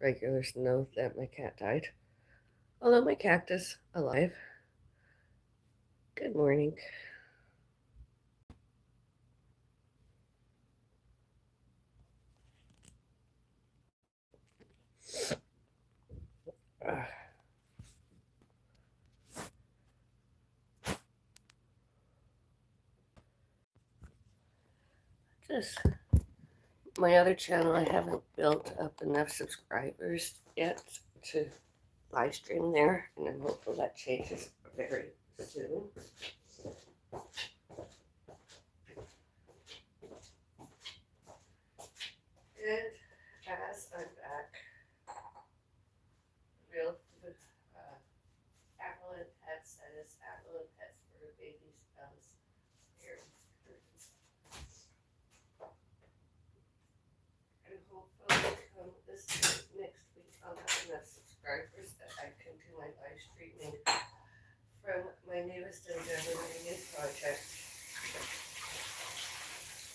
regulars know that my cat died. Although my cat is alive. Good morning. Uh, just my other channel, I haven't built up enough subscribers yet to live stream there, and I'm hopeful that changes very soon. And as I'm back, real Avril and Pets, that is Avril and Pets furbabies, Bellis Fairies Gardens. And hopefully come this next week I'll have enough subscribers that I can do my live streaming from my newest endeavor, my new project.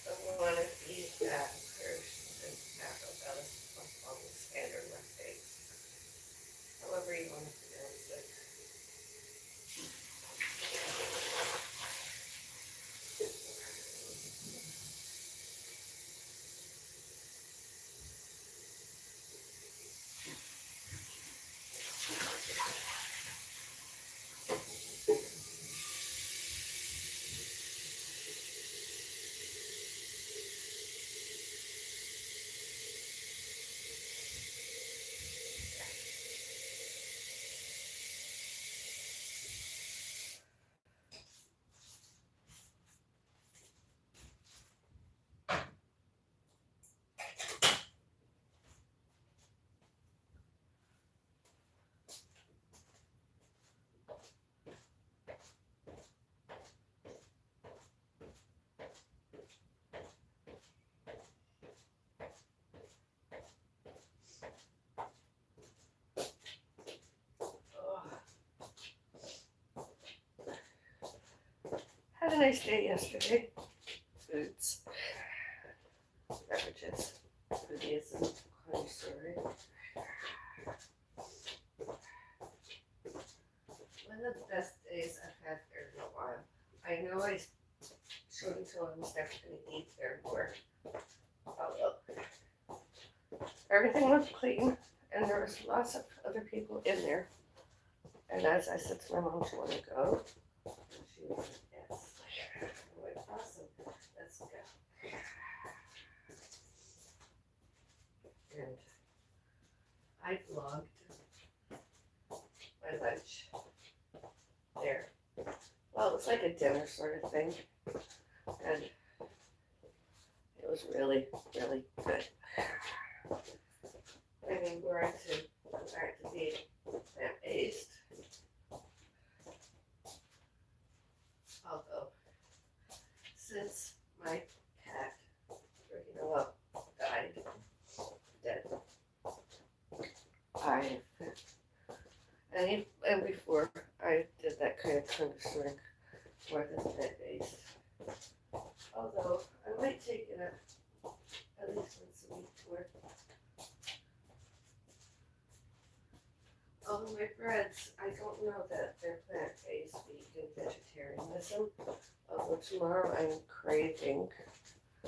The one of these that occurs in Avril Bellis on the standard web page. However you want to pronounce it. Had a nice day yesterday. Foods, beverages, foodism, conisuring. One of the best days I've had there in a while. I know I showed until I was never going to eat there more. Although everything looked clean and there was lots of other people in there. And as I said to my mom, do you want to go? And she was like, yes. I'm like, awesome, let's go. And I vlogged my lunch there. Well, it was like a dinner sort of thing. And it was really, really good. I mean, we're into being plant-based. Although, since my cat, died, dead, and before I did that kind of conditioning more than plant-based. Although, I might take it up at least once a week to work. Although my breads, I don't know that they're plant-based, vegan, vegetarianism. Although tomorrow I'm craving a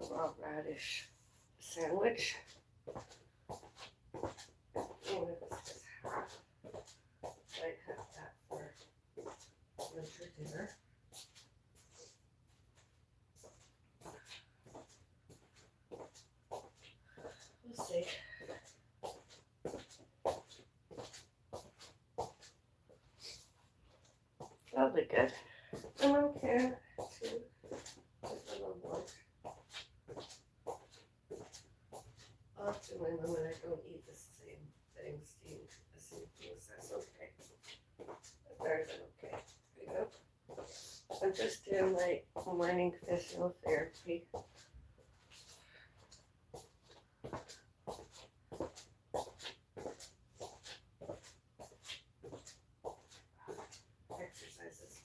raw radish sandwich. Even if it's just half, I'd have that for lunch or dinner. We'll see. That'll be good. And okay too. Just a little more. Often my mom and I don't eat the same things, the same things. That's okay. That's better than okay. You know? I'm just doing my morning physical therapy. Exercises.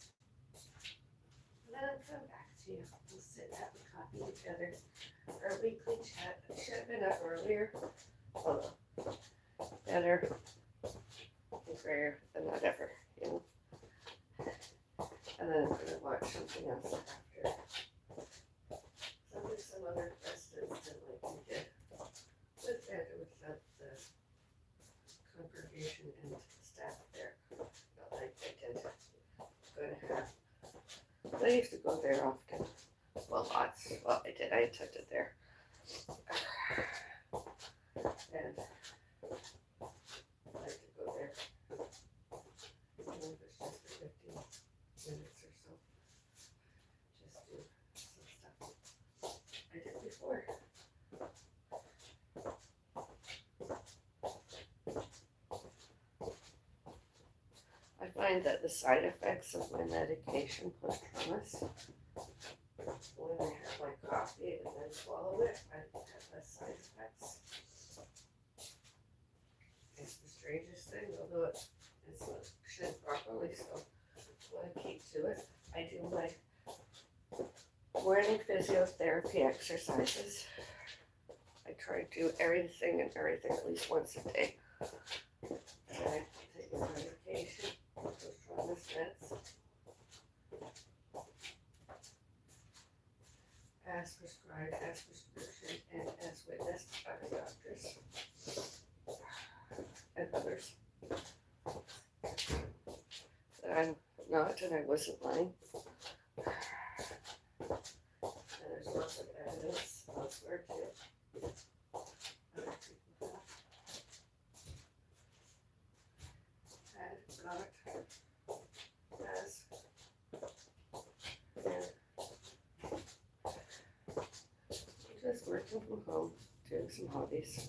And then I'll come back to you. We'll sit and have a coffee together. Our weekly chat. I should have been up earlier. Although better and grayer than that ever, you know. And then I'm going to watch something else after. Some other presidents did like we did. With that, without the congregation and staff there. Not like I did. Going to have. I used to go there often. Well, lots. Well, I did. I attended there. And I like to go there. Even if it's just for 15 minutes or so. Just do some stuff I did before. I find that the side effects of my medication post-traumas, when I have my coffee and then swallow it, I have less side effects. It's the strangest thing, although it's functioning properly, so I want to keep to it. I do my morning physiotherapy exercises. I try to do everything at least once a day. And I take my medication, those trauma meds, as prescribed, as prescription, and as witnessed by the doctors and others. That I'm not, and I wasn't lying. And there's lots of evidence elsewhere too. Other people have got, has, and just working from home, doing some hobbies.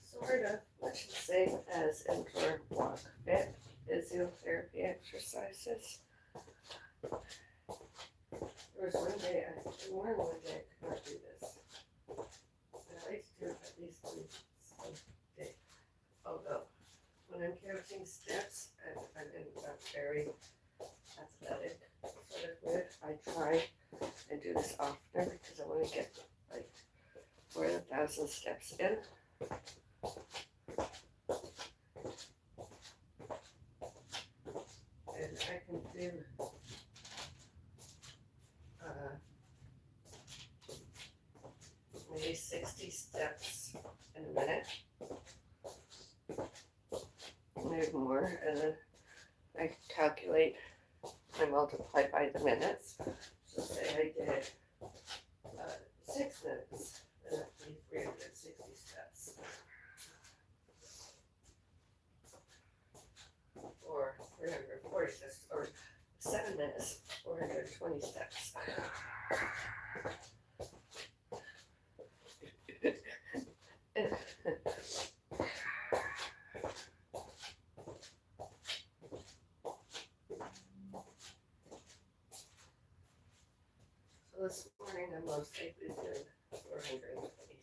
Sort of, let's just say, as indoor walk fit physiotherapy exercises. There was one day, I could not do this. And I like to do it at least once a day. Although, when I'm counting steps and I'm in a very athletic sort of mood, I try and do this often because I want to get like 4,000 steps in. And I can do maybe 60 steps in a minute, maybe more, and then I calculate, I multiply by the minutes. So say I did 6 minutes, then that'd be 360 steps. Or 340 steps, or 7 minutes, 420 steps. So this morning I'm most likely doing 420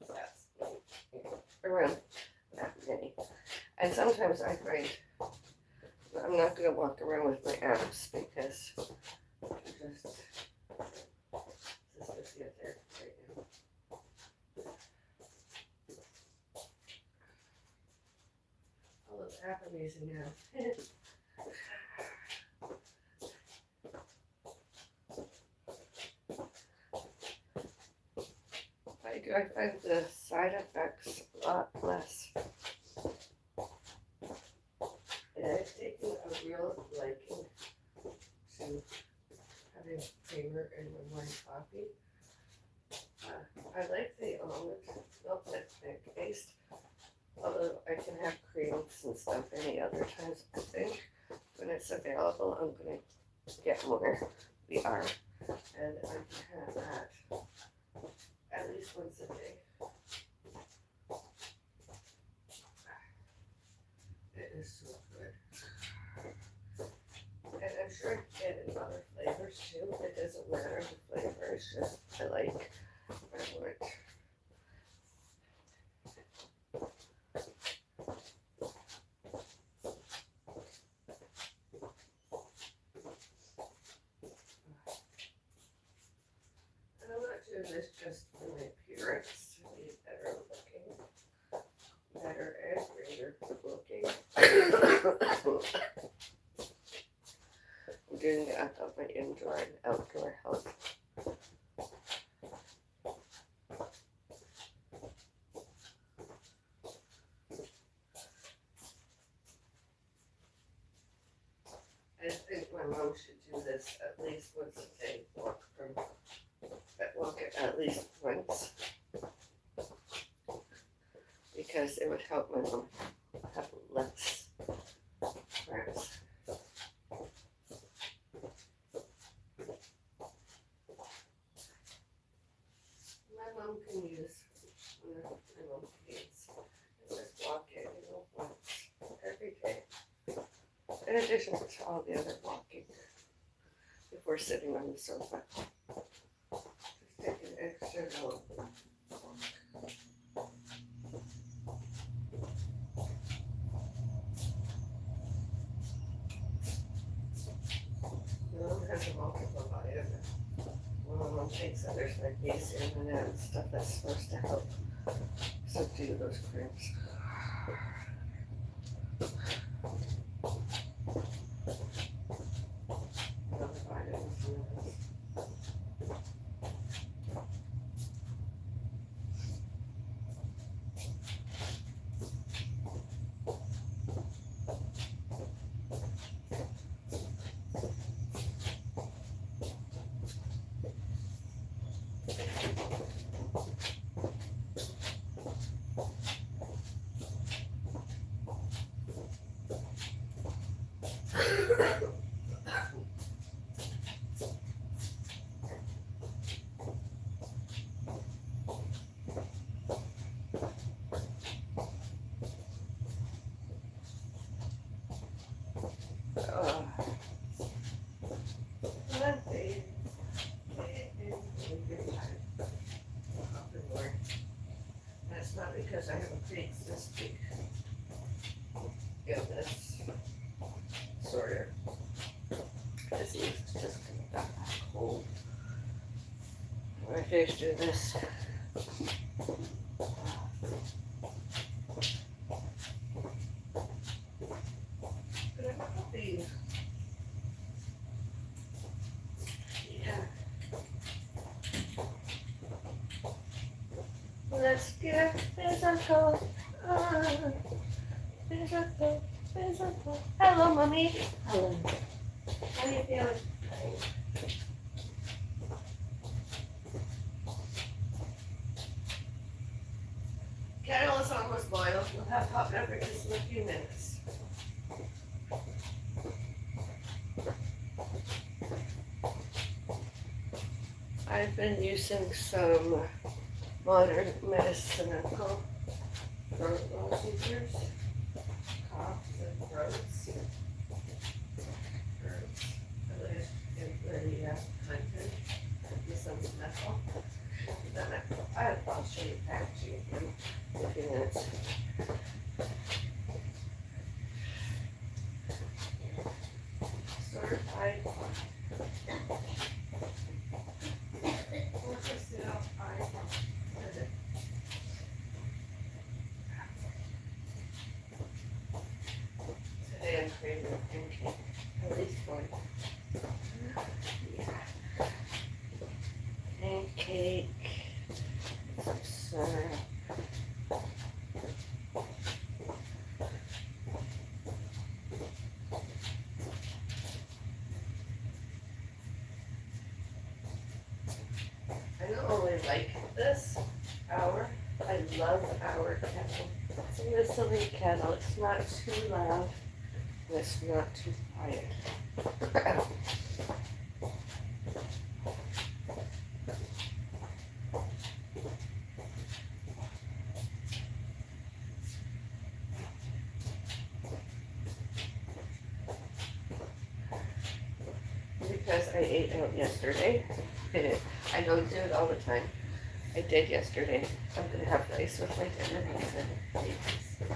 steps, around that many. And sometimes I find I'm not going to walk around with my abs because I'm just, this is physiotherapy right now. All those abs amazing now. I find the side effects a lot less pancake-based. Although I can have creams and stuff any other times, I think. When it's available, I'm going to get more. We are. And I can have that at least once a day. It is so good. And I'm sure you get it in other flavors too. It doesn't matter the flavor, it's just I like it. And I'm not doing this just for my appearance to be better looking, better and greater looking. I'm doing it out of my indoor and outdoor health. I think my mom should do this at least once a day. Walk at least once, because it would help my mom have less cramps. My mom can use my mom needs and just walk it, once every day. In addition to all the other walking before sitting on the sofa. Just take an extra little walk. My mom has a multiple vitamin. My mom takes others magnesium and stuff that's supposed to help subdue those cramps. That's not because I have a pre-existing illness, sort of disease. It's just kind of got that cold. When I finish doing this, but I'm happy. Let's get physical. Physical. Hello, mommy. Hello. How you feeling? Kettle is almost boiled. We'll have hot beverages in a few minutes. I've been using some modern medicinal throat lozenges, coughs and throats. Content, with some methyl. Then I'll show you packaging in a few minutes. Certified. Today I'm craving a pancake, at least one. Pancake, some syrup. I not only like this hour, I love our kettle. It's a listening kettle. It's not too loud. And it's not too quiet. Because I ate out yesterday. I don't do it all the time. I did yesterday. I'm going to have rice with my dinner instead of eggs. And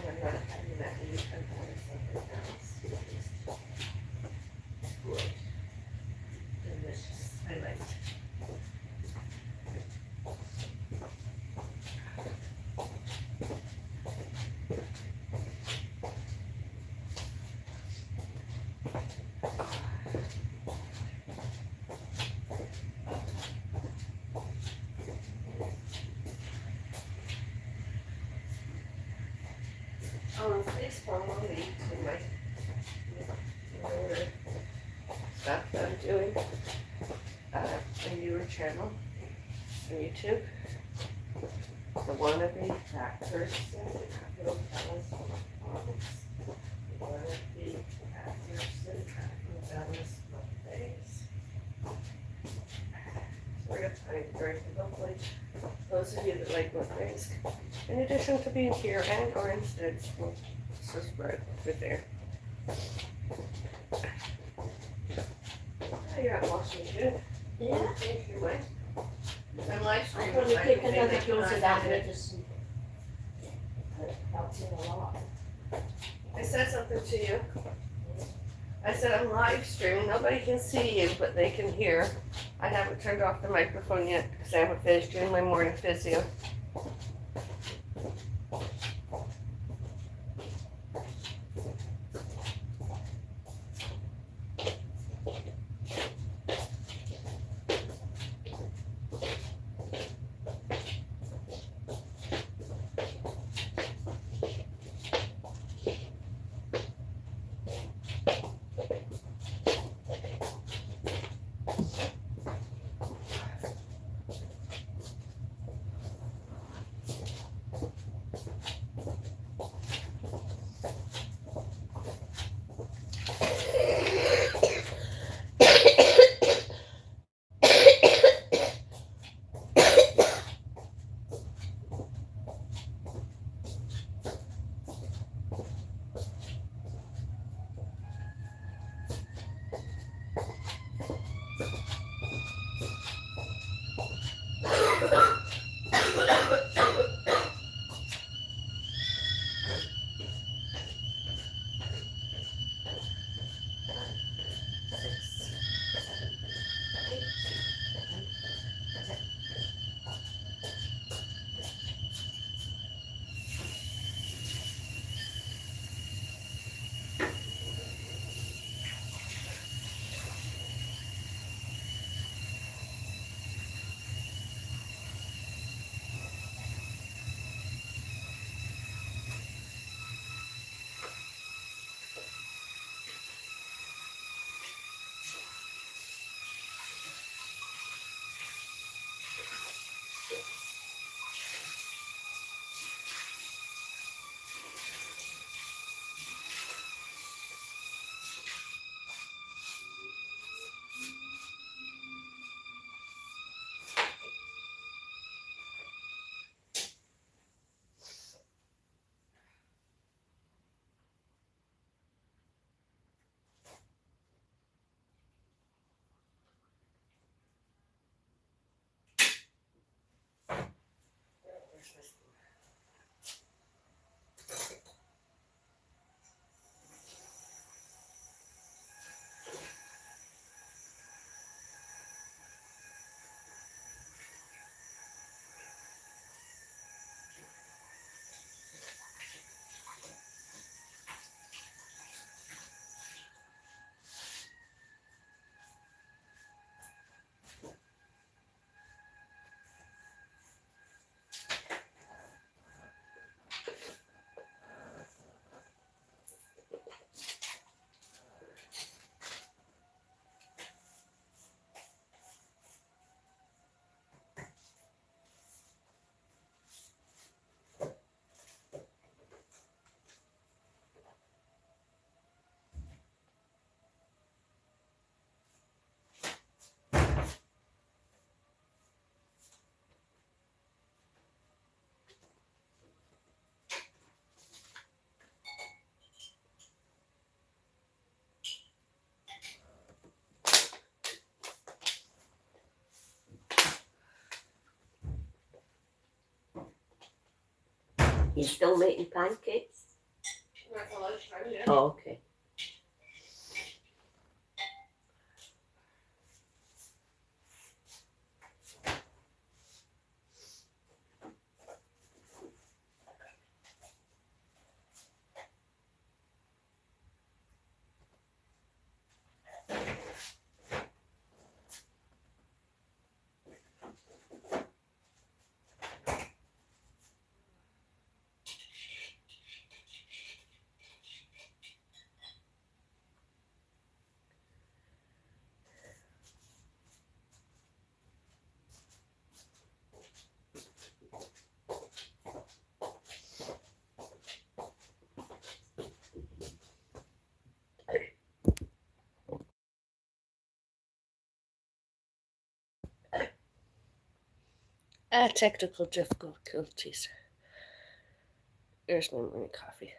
I'm not having that meat. I'm having something else. Good. Delicious. I like it. Please follow me to my stuff that I'm doing. A newer channel on YouTube. The wannabe fat person, Avril Bellis. The wannabe fat person, Avril Bellis Mukbangs. So we're going to find very hopefully those of you that like mukbangs, in addition to being here and or instead, will subscribe over there. Oh, you're at Washington. Yeah. Thank you, Mike. I'm live I streaming. thought we so I pick can another make dose of that it. medicine. That helps me a lot. I said something to you. I said I'm live streaming. Nobody can see you, but they can hear. I haven't turned off the microphone yet because I haven't finished doing my morning physio. You still making pancakes? Not for lunchtime, yeah. Oh, okay. Technical difficulties. There's my morning coffee.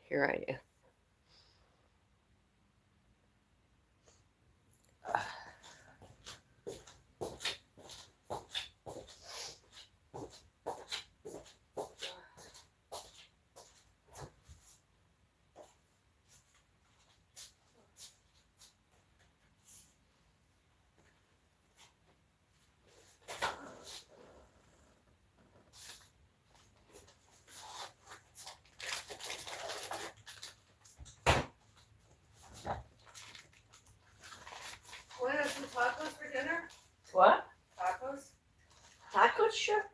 Here I am. Want to have some tacos for dinner? What? Tacos? Tacos, sure.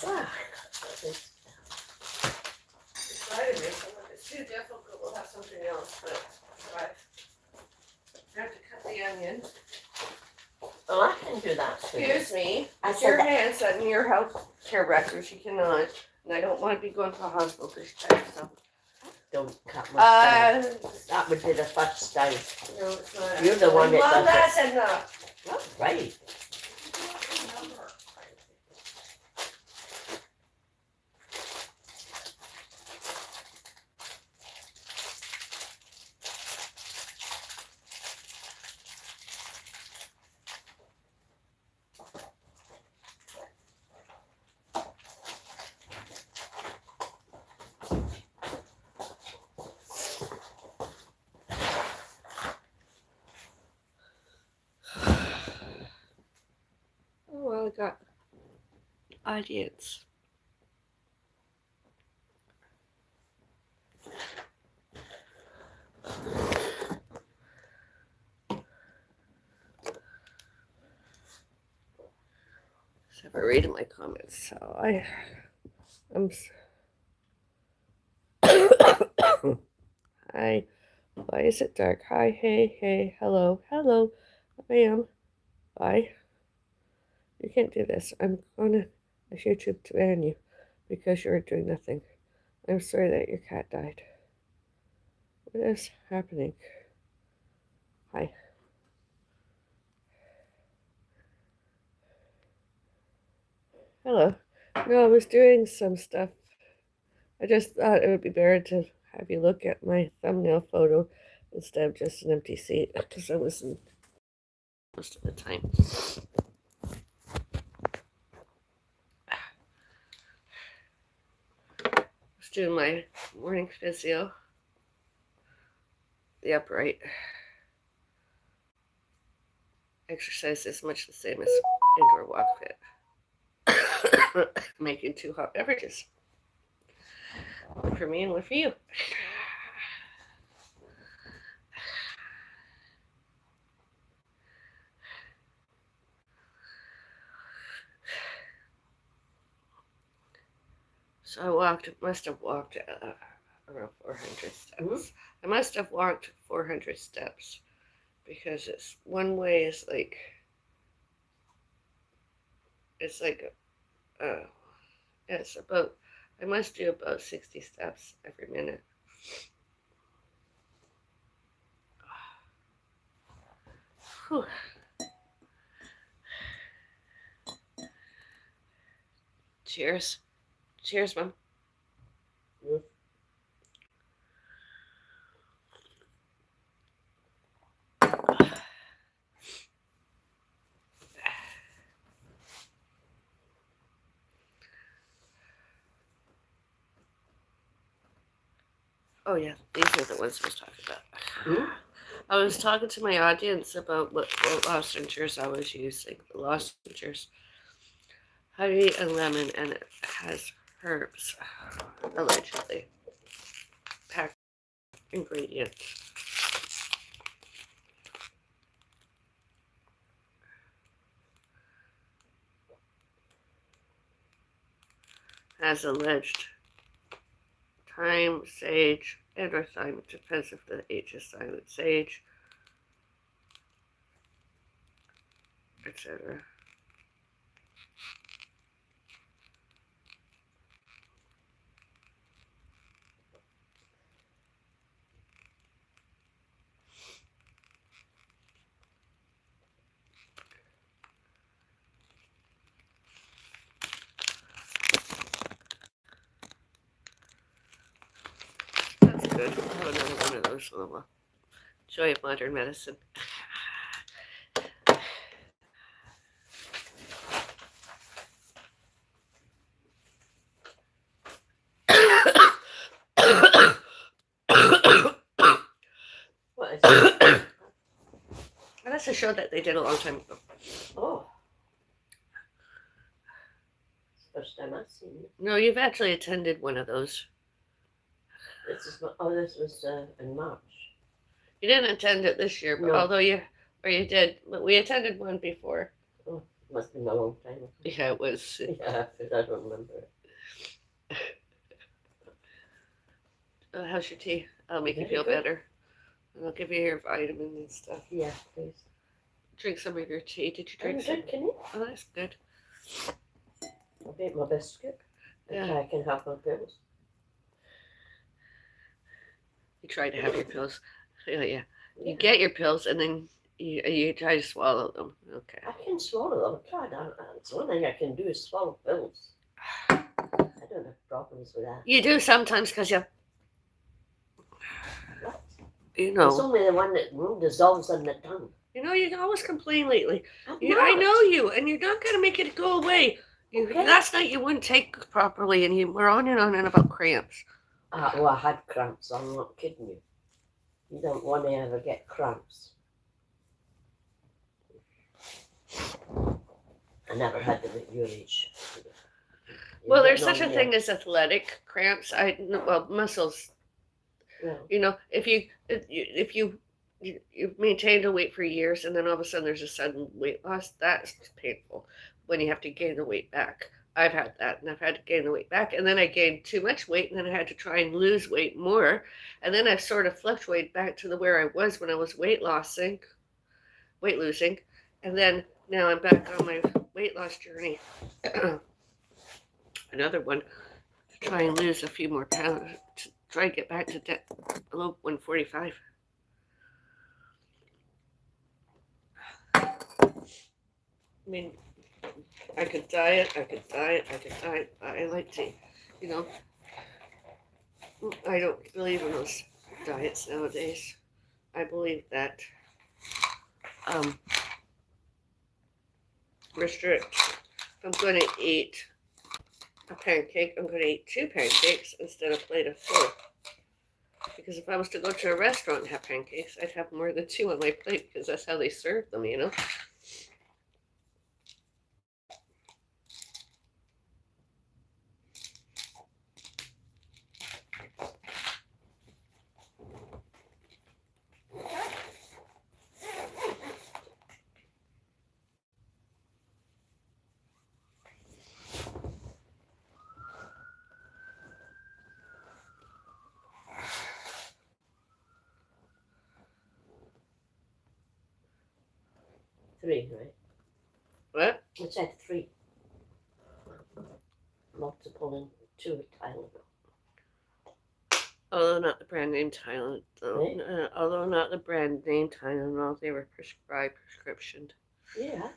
Wow. Try to make them. If it's too difficult, we'll have something else. But I have to cut the onion. Oh, I can do that too. Excuse me. I It's said your that. hands and your health care records. You cannot. And I don't want to be going to the hospital this time. So. Don't cut my style. No, That would be the first time. it's not. You're the one that Mom, does that's enough. All right. Oh, well, I got ideas. Have I read my comments? So I'm. Hi. Why is it dark? Hi. Hey. Hey. Hello. Hello. I am. Bye. You can't do this. I'm gonna ask YouTube to ban you because you're doing nothing. I'm sorry that your cat died. What is happening? Hi. Hello. No, I was doing some stuff. I just thought it would be better to have you look at my thumbnail photo instead of just an empty seat because I wasn't most of the time. I was doing my morning physio. The upright exercise is much the same as indoor walk fit. Making 2 hot beverages. One for me and one for you. So I must have walked around 400 steps. I must have walked 400 steps because it's one way is like, it's like, it's about, I must do about 60 steps every minute. Whew. Cheers. Cheers, Mom. Oh yeah, these are the ones I was talking about. Hmm? I was talking to my audience about what lozenges I was using. The lozenges, honey and lemon, and it has herbs, allegedly. Packed ingredients. As alleged, thyme, sage, and or thyme. It depends if the H is silent. Sage, etc. That's good. I'll have another one of those little joy of modern medicine. What is it? And that's a show that they did a long time ago. Oh. It's the first time I've seen it. No, you've actually attended one of those. This was in March. You didn't attend it this year, but No. although you did, but we attended one before. Oh, must have been a long time ago. Yeah, it was. Yeah, because I don't remember it. How's your tea? I'll make you Very feel good. better. And I'll give you your vitamin and stuff. Yeah, please. Drink some of your tea. Did you I'm drink some? drinking it. Oh, that's good. I'll make my biscuit. Yeah. I can have my pills. You try to have your pills. Oh, yeah. You Yeah. get your pills and then you try to swallow them. Okay. I can swallow them. I tried. That's one thing I can do is swallow pills. I don't have problems with that. You do sometimes because you What? You It's know. only the one that dissolves on the tongue. You know, you always complain lately. I'm I not. know you, and you're not going to make it go away. Okay. Last night you wouldn't take properly, and you were on and about cramps. Well, I had cramps. I'm not kidding you. You don't want to ever get cramps. I never had them at your age. Well, there's such a thing as athletic cramps. Muscles. Yeah. You know, if you've maintained a weight for years, and then all of a sudden there's a sudden weight loss, that's painful. When you have to gain the weight back. I've had that, and I've had to gain the weight back, and then I gained too much weight, and then I had to try and lose weight more, and then I've sort of fluctuated back to where I was when I was weight losing, and then now I'm back on my weight loss journey. Another one to try and lose a few more pounds, to try and get back to below 145. I mean, I could diet. I like to, you know, I don't believe in those diets nowadays. I believe that restrict. If I'm going to eat a pancake, I'm going to eat 2 pancakes instead of a plate of 4. Because if I was to go to a restaurant and have pancakes, I'd have more than 2 on my plate because that's how they serve them, you know. Three, right? What? I said 3. Multiple and 2 Tylenol. Although not the brand name Tylenol, Right. although not the brand name Tylenol, they were prescribed prescription. Yeah.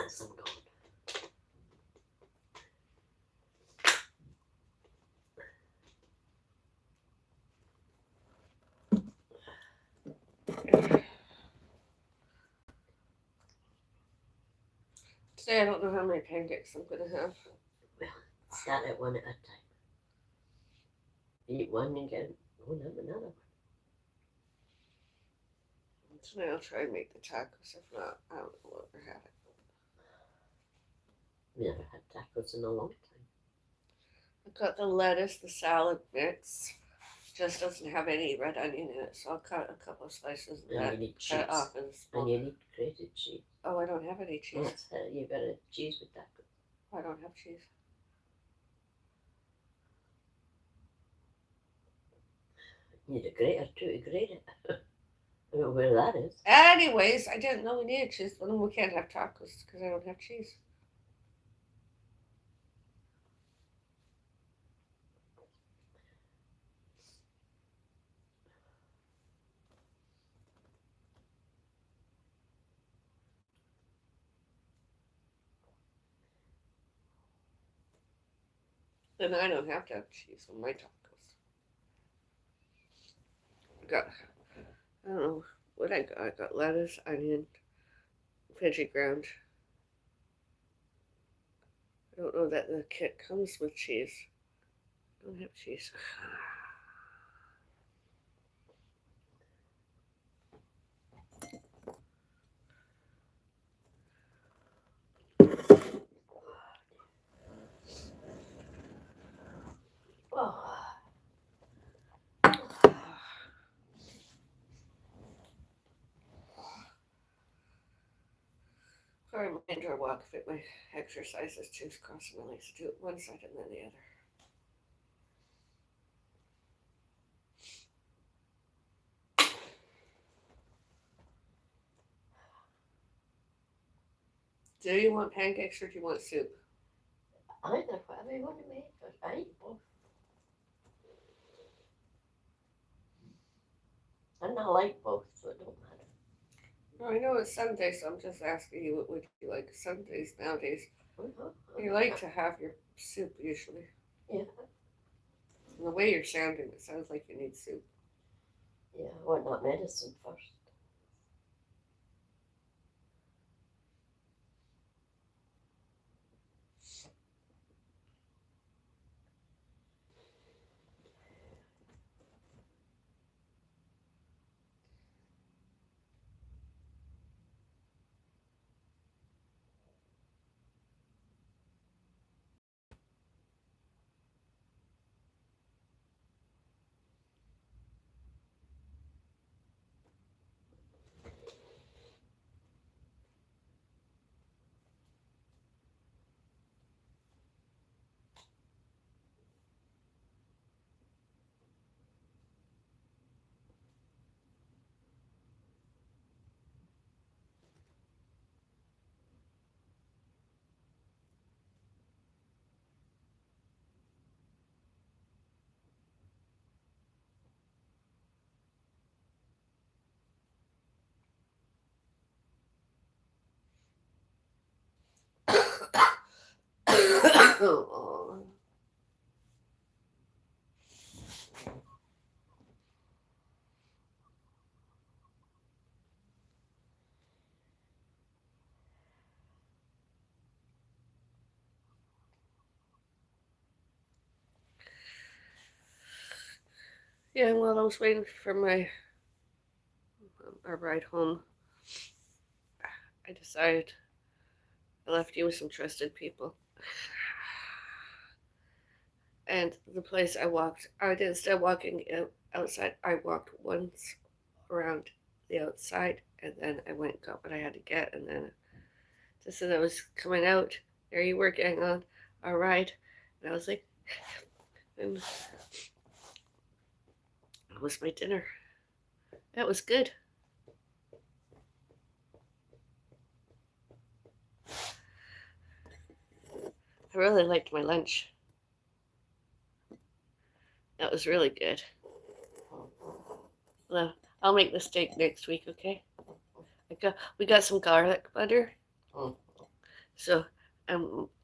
ants are gone. Today I don't know how many pancakes I'm gonna have. Start at one at a time. Eat one and get have another one. Tonight I'll try and make the tacos. If not, I don't know what we're having. Never had tacos in a long time. I got the lettuce, the salad mix. Just doesn't have any red onion in it, so I'll cut a couple of slices of And that. you need cheese. Cut it off and And you need grated cheese. Oh, I don't have any cheese. That's how you got a cheese with tacos. I don't have cheese. You need a grater too to grate it. I don't know where that is. Anyways, I didn't know we needed cheese, but then we can't have tacos because I don't have cheese. Then I don't have to have cheese on my tacos. I don't know what I got. I got lettuce, onion, veggie ground. I don't know that the kit comes with cheese. I don't have cheese. Oh. Sorry, my indoor walk fit my exercises too crossing my legs. Do it one side and then the other. Do you want pancakes or do you want soup? Either, whatever you want to make, but I eat both. And I like both, so it don't matter. No, I know it's Sunday, so I'm just asking you what would you like Sundays nowadays. You like to have your soup usually. Yeah. And the way you're sounding, it sounds like you need soup. Yeah, I want that medicine first. Oh. Yeah, while I was waiting for our ride home, I decided I left you with some trusted people. And the place I walked, instead of walking outside, I walked once around the outside, and then I went and got what I had to get, and then just as I was coming out, there you were getting on our ride, and I was like, and it was my dinner. That was good. I really liked my lunch. That was really good. Well, I'll make the steak next week, okay? We got some garlic butter. So,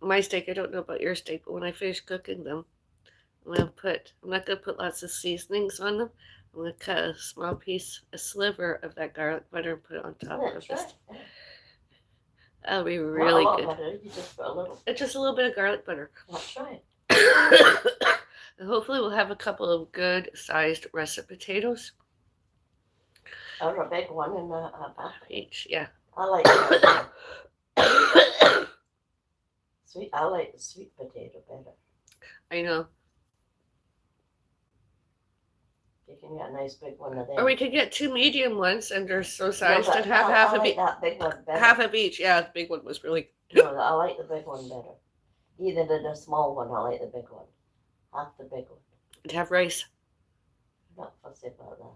my steak, I don't know about your steak, but when I finish cooking them, I'm not gonna put lots of seasonings on them. I'm gonna cut a small piece, a sliver of that garlic butter and put it on top of That's this. right. Yeah. That'll be Not a really lot good. butter. You just put a little. Just a little bit of garlic butter. That's right. And hopefully we'll have a couple of good sized russet potatoes. Or a big one in a basket. Each, yeah. I like the sweet. I like the sweet potato better. I know. You can get a nice big one of them. Or we could get 2 medium ones, and they're so No, sized but and have I half of like each. that big one better. Half of each. Yeah, the big one was really. No, I like the big one better. Either the small one, I like the big one. Half the big one. To have rice. I'm not fussy about that.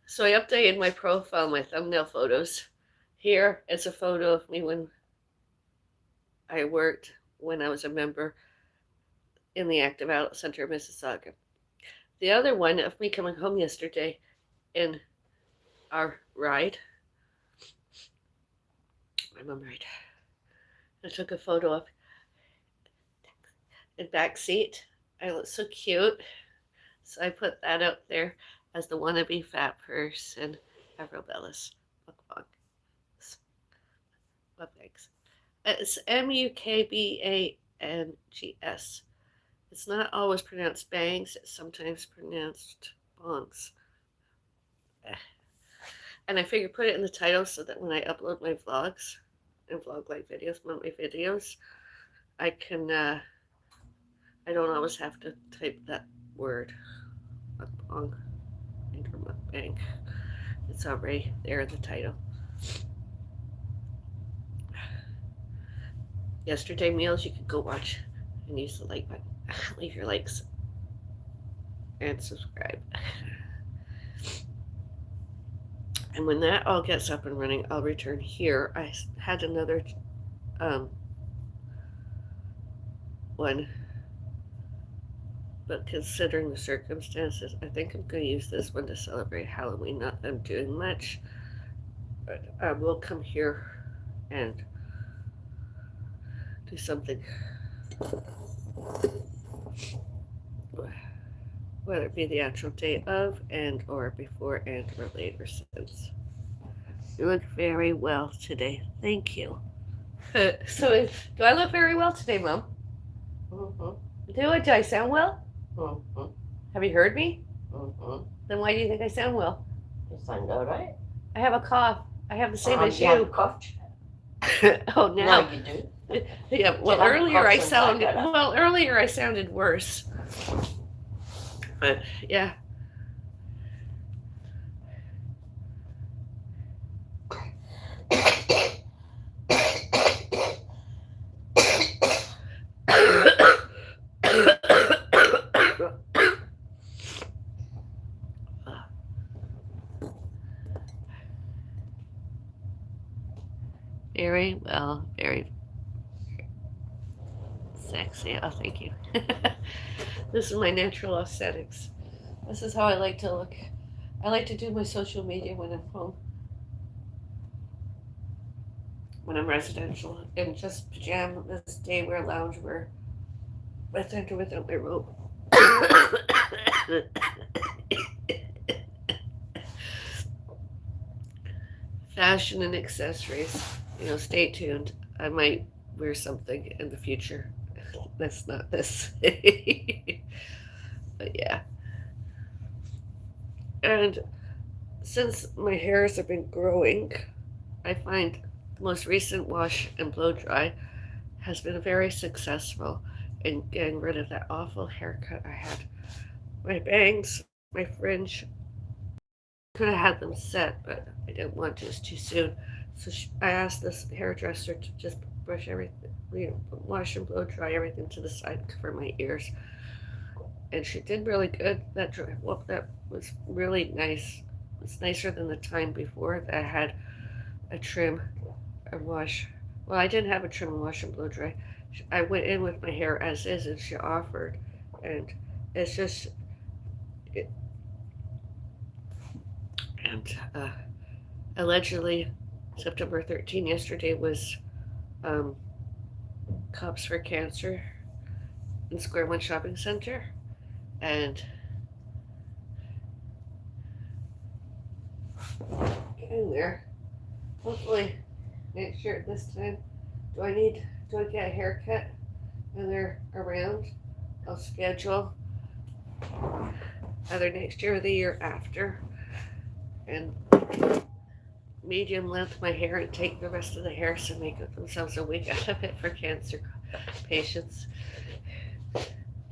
So I updated my profile, my thumbnail photos. Here is a photo of me when I worked, when I was a member in the Active Outlet Center of Mississauga. The other one of me coming home yesterday in our ride, my mom ride. I took a photo of the back seat. I look so cute. So I put that out there as the wannabe fat person, Avril Bellis. Mukbangs. Mukbangs. It's Mukbangs. It's not always pronounced bangs, it's sometimes pronounced bongs. And I figured put it in the title so that when I upload my vlogs and vlog-like videos, monthly videos, I can, I don't always have to type that word, mukbang, or mukbang. It's already there in the title. Yesterday meals, you could go watch and use the like button. Leave your likes and subscribe. And when that all gets up and running, I'll return here. I had another one, but considering the circumstances, I think I'm going to use this one to celebrate Halloween. Not that I'm doing much, but I will come here and do something, whether it be the actual day of and or before and or later since. You look very well today. Thank you. So, do I look very well today, Mom? Mm-hmm. Do I sound well? Mm-hmm. Have you heard me? Mm-hmm. Then why do you think I sound well? You sound all right. I have a cough. I have the same as You have a you. cough. Oh, now. No, you do. Yeah. Well, have a earlier cough I since I sounded. got up. Well, earlier I sounded worse. But yeah. Very well, very sexy. Oh, thank you. This is my natural aesthetics. This is how I like to look. I like to do my social media when I'm home. When I'm residential, in just pajamas, daywear, loungewear, with and without my robe. Fashion and accessories. Stay tuned. I might wear something in the future. That's not this. But yeah. And since my hairs have been growing, I find the most recent wash and blow dry has been very successful in getting rid of that awful haircut I had. My bangs, my fringe, could have had them set, but I didn't want to. It was too soon. So I asked this hairdresser to just brush everything, wash and blow dry everything to the side, cover my ears. And she did really good. That was really nice. It's nicer than the time before that I had a trim and wash. Well, I didn't have a trim and wash and blow dry. I went in with my hair as is, and she offered. And it's just, allegedly September 13 yesterday was Cops for Cancer in Square One Shopping Center, and getting there. Hopefully next year at this time. Do I get a haircut when they're around? I'll schedule either next year or the year after, and medium length my hair and take the rest of the hair so make themselves a wig out of it for cancer patients.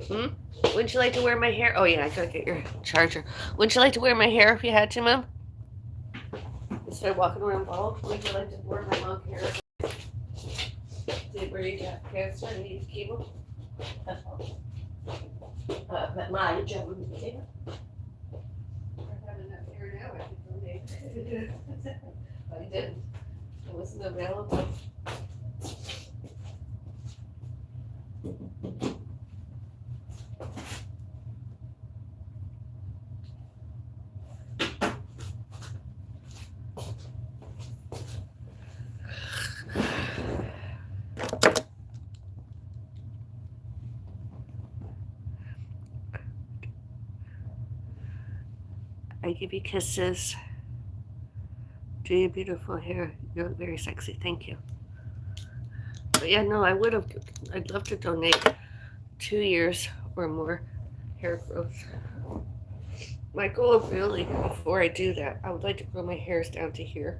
Wouldn't you like to wear my hair? Oh yeah, I gotta get your charger. Wouldn't you like to wear my hair if you had to, Mom? Instead of walking around bald, would you like to wear my long hair? Did where you got cancer and need chemo? At my age, I wouldn't be able. I have enough hair now, I could donate. But I didn't. It wasn't available. I give you kisses. Do your beautiful hair. You look very sexy. Thank you. But yeah, no, I'd love to donate 2 years or more hair growth. My goal really, before I do that, I would like to grow my hairs down to here.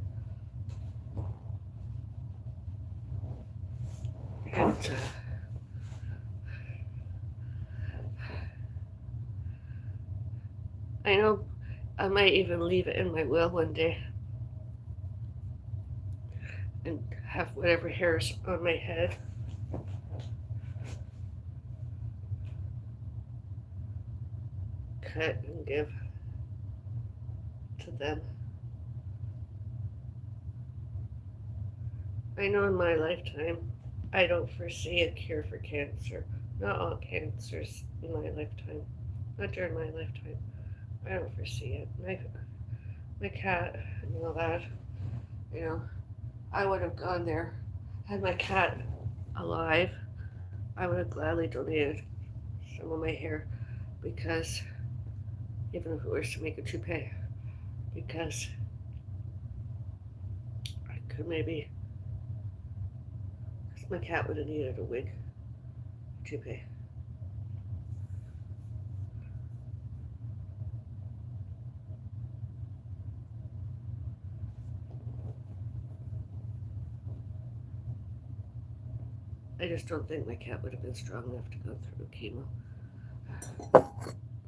And I know I might even leave it in my will one day and have whatever hairs on my head cut and give to them. I know in my lifetime, I don't foresee a cure for cancer. Not all cancers in my lifetime. Not during my lifetime. I don't foresee it. My cat and all that, I would have gone there. Had my cat alive, I would have gladly donated some of my hair because, even if it was to make a toupee, because I could maybe, because my cat would have needed a wig, toupee. I just don't think my cat would have been strong enough to go through chemo.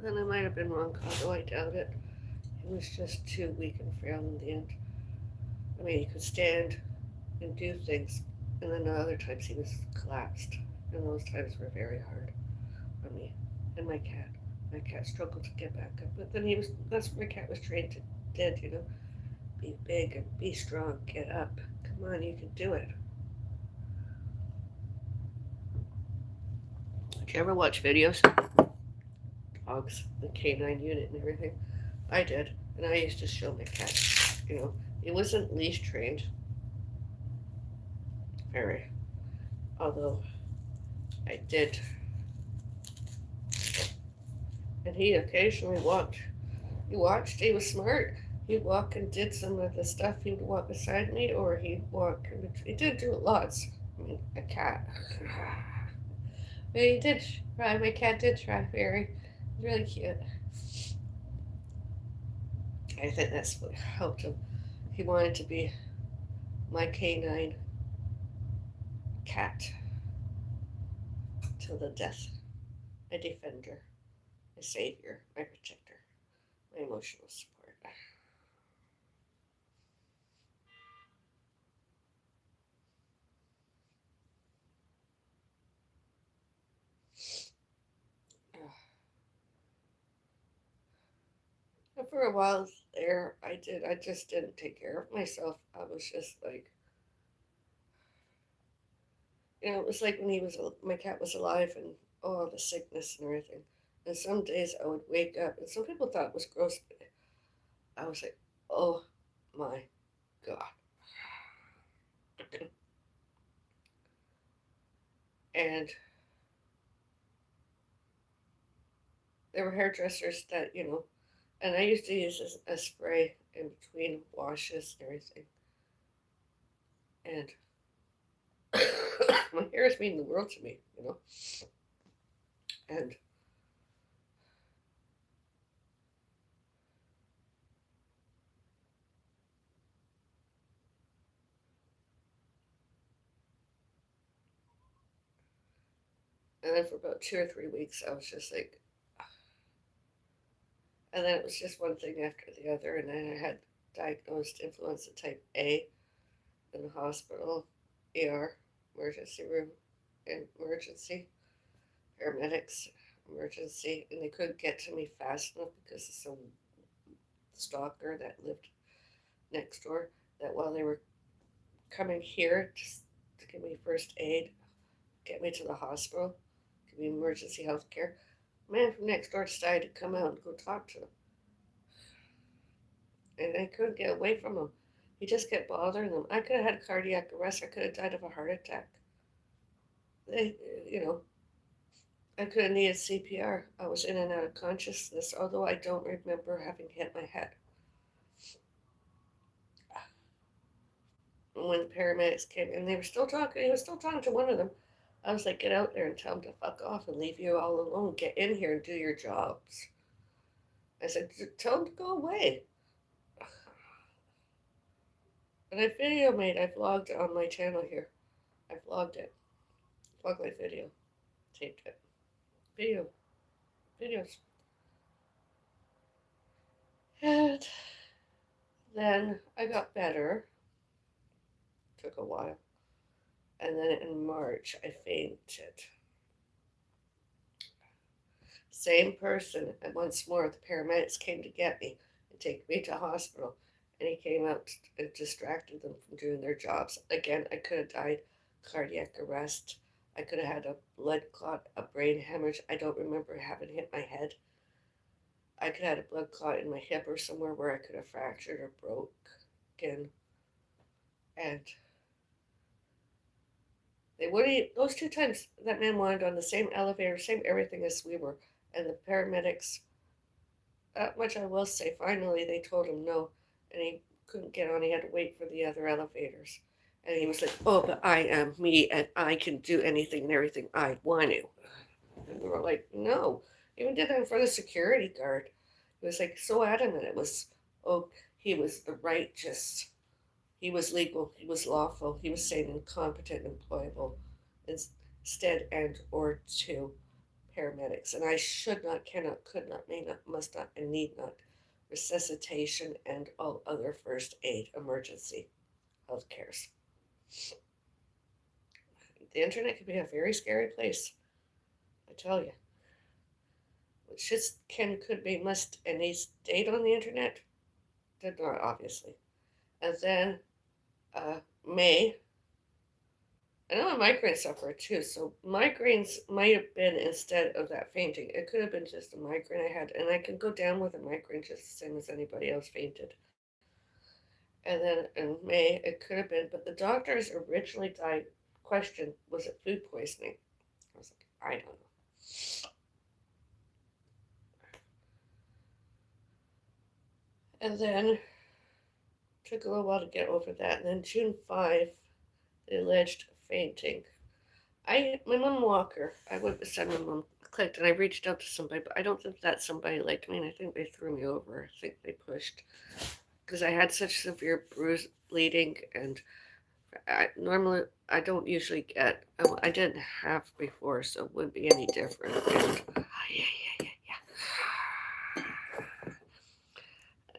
And I might have been wrong, although I doubt it. He was just too weak and frail in the end. I mean, he could stand and do things, and then the other times he was collapsed. And those times were very hard on me and my cat. My cat struggled to get back up, but then that's what my cat was trained to did, be big and be strong, get up. Come on, you can do it. Did you ever watch videos? Dogs, the canine unit and everything. I did, and I used to show my cat. He wasn't leash trained. Very. Although I did. And he occasionally walked. He watched, he was smart. He'd walk and did some of the stuff. He would walk beside me, or he'd walk in between. He did do it lots. I mean, a cat. But he did try. My cat did try Fairy. Really cute. I think that's what helped him. He wanted to be my canine cat till the death. My defender, my savior, my protector, my emotional support. And for a while there, I just didn't take care of myself. I was just like, it was like when my cat was alive and all the sickness and everything. And some days I would wake up, and some people thought it was gross, but I was like, oh my. And there were hairdressers that, and I used to use a spray in between washes and everything. And my hair is meaning the world to me. And then for about 2 or 3 weeks, I was just like, and then it was just one thing after the other. And then I had diagnosed influenza type A in the hospital, ER, emergency room, emergency, paramedics, emergency. And they couldn't get to me fast enough because of some stalker that lived next door. That while they were coming here just to give me first aid, get me to the hospital, give me emergency health care, man from next door decided to come out and go talk to them. And I couldn't get away from him. He just kept bothering them. I could have had cardiac arrest. I could have died of a heart attack. They, you know, I could have needed CPR. I was in and out of consciousness, although I don't remember having hit my head. And when the paramedics came, and they were still talking, he was still talking to one of them. I was like, get out there and tell them to fuck off and leave you all alone. Get in here and do your jobs. I said, tell them to go away. And I I vlogged on my channel here. I vlogged it. Vlogged my video. Taped it. Videos. And then I got better. Took a while. And then in March, I fainted. Same person, and once more, the paramedics came to get me and take me to hospital. And he came out and distracted them from doing their jobs. Again, I could have died cardiac arrest. I could have had a blood clot, a brain hemorrhage. I don't remember having hit my head. I could have had a blood clot in my hip or somewhere where I could have fractured or broken. And they wouldn't, those 2 times that man wanted on the same elevator, same everything as we were. And the paramedics, that much I will say, finally they told him no. And he couldn't get on. He had to wait for the other elevators. And he was like, oh, but I am me and I can do anything and everything I want to. And we were like, no. He even did that in front of the security guard. He was like so adamant. It was, oh, he was the righteous. He was legal. He was lawful. He was sane, incompetent, employable instead and or to paramedics. And I should not, cannot, could not, may not, must not, and need not resuscitation and all other first aid emergency health cares. The internet can be a very scary place, I tell you. Which just could be, must, and needs date on the internet. Did not, obviously. And then May, I know I'm a migraine sufferer too, so migraines might have been instead of that fainting. It could have been just a migraine I had, and I can go down with a migraine just the same as anybody else fainted. And then in May, it could have been, but the doctors originally questioned, was it food poisoning? I was like, I don't know. And then took a little while to get over that. And then June 5, the alleged fainting. My mom Walker, I went beside my mom, clicked, and I reached out to somebody, but I don't think that somebody liked me, and I think they threw me over. I think they pushed, because I had such severe bruise bleeding, and normally I don't usually get, I didn't have before, so it wouldn't be any different.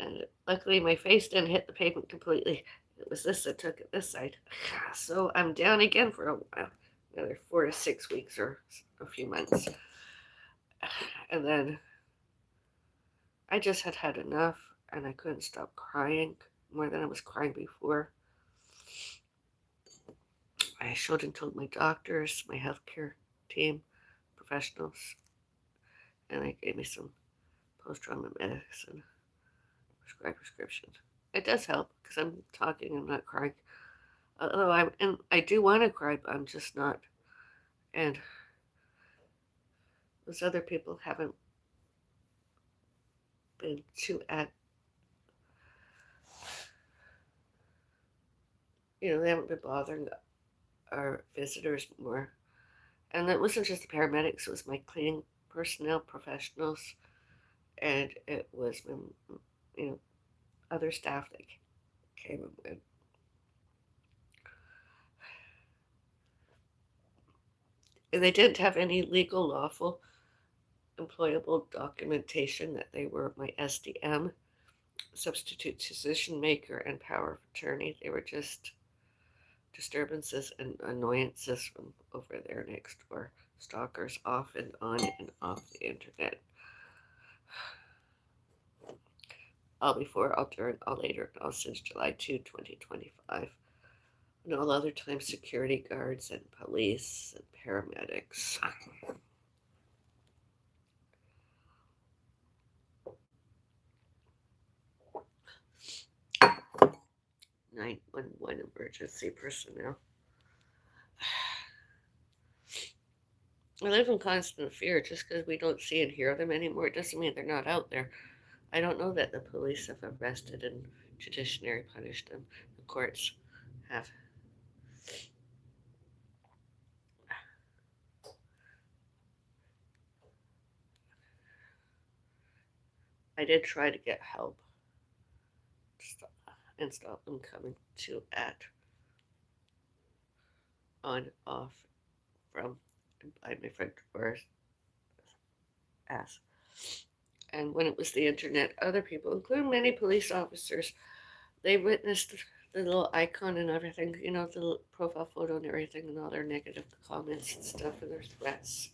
And luckily my face didn't hit the pavement completely. It was this that took it this side. So I'm down again for a while, another 4 to 6 weeks or a few months. And then I just had had enough, and I couldn't stop crying more than I was crying before. I showed and told my doctors, my healthcare team, professionals, and they gave me some post-trauma medicine, prescribed prescriptions. It does help because I'm talking, I'm not crying. Although I do want to cry, but I'm just not. And those other people haven't been too they haven't been bothering our visitors more. And it wasn't just the paramedics, it was my cleaning personnel, professionals, and it was, other staff that came and went. And they didn't have any legal, lawful, employable documentation that they were my SDM, substitute decision maker, and power of attorney. They were just disturbances and annoyances from over there next door. Stalkers off and on and off the internet. All before, all during, all later, all since July 2, 2025. And all other times, security guards and police and paramedics. 911 emergency personnel. I live in constant fear. Just because we don't see and hear them anymore doesn't mean they're not out there. I don't know that the police have arrested and judiciary punished them. The courts have. I did try to get help and stop them coming to, at, on, off, from, by my front door's ass. And when it was the internet, other people, including many police officers, they witnessed the little icon and everything, the little profile photo and everything, and all their negative comments and stuff, and their threats.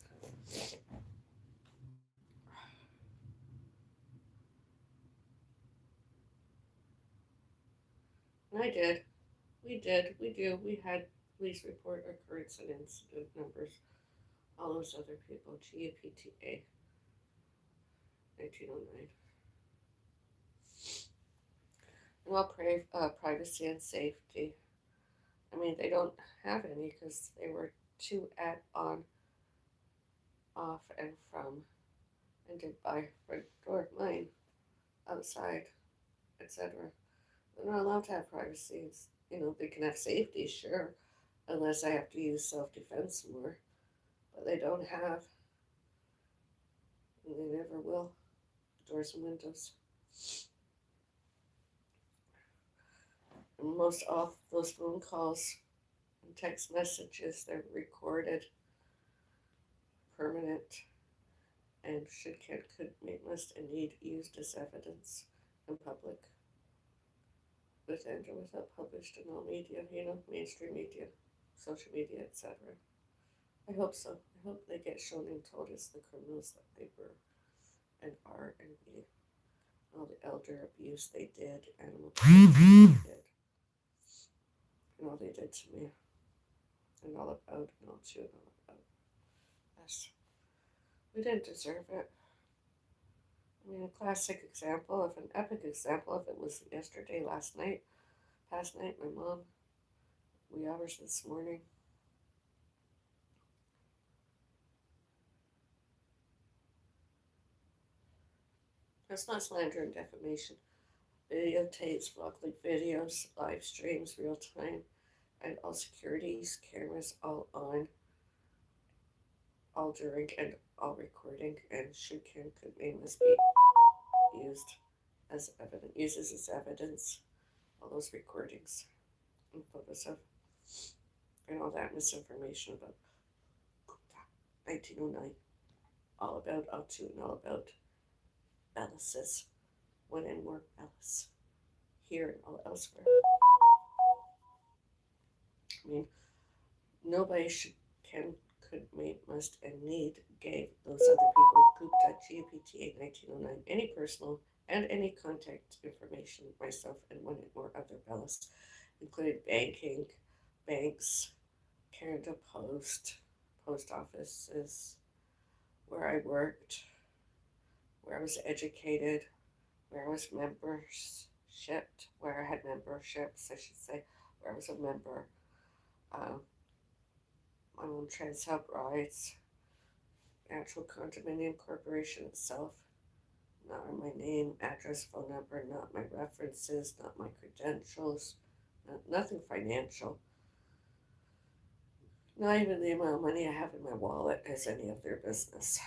And I did. We did. We do. We had police report occurrence and incident numbers. All those other people. GAPTA. 1909. Well, privacy and safety. I mean, they don't have any because they were too at, on, off, and from, and did by front door, mine, outside, etc. They're not allowed to have privacy. They can have safety, sure, unless I have to use self-defense more. But they don't have, and they never will, doors and windows. And most of those phone calls and text messages, they're recorded, permanent, and should, can, could, may, must, and need used as evidence in public, with and or without published in all media, mainstream media, social media, etc. I hope so. I hope they get shown and told as the criminals that they were and are and be. All the elder abuse they did, animal abuse they did, and all they did to me, and all about, and all to, and all about us. We didn't deserve it. I mean, a classic example of an epic example of it was yesterday, past night, my mom, wee hours this morning. That's not slander and defamation. Videotapes, vlog-like videos, live streams, real time, and all securities, cameras all on, all during, and all recording, and should, can, could, may, must be used as evidence, uses as evidence, all those recordings and photos of, and all that misinformation about 1909, all about, all to, and all about Bellis's, one and more Bellis, here and all elsewhere. I mean, nobody should, can, could, may, must, and need gave those other people Gupta, GPTA 1909, any personal and any contact information of myself and one and more other Bellis, including banking, banks, Canada Post, post offices, where I worked, where I was educated, where I was membershiped, where I had memberships, I should say, where I was a member, my own trans hub rights, actual condominium corporation itself, not my name, address, phone number, not my references, not my credentials, nothing financial. Not even the amount of money I have in my wallet has any of their business.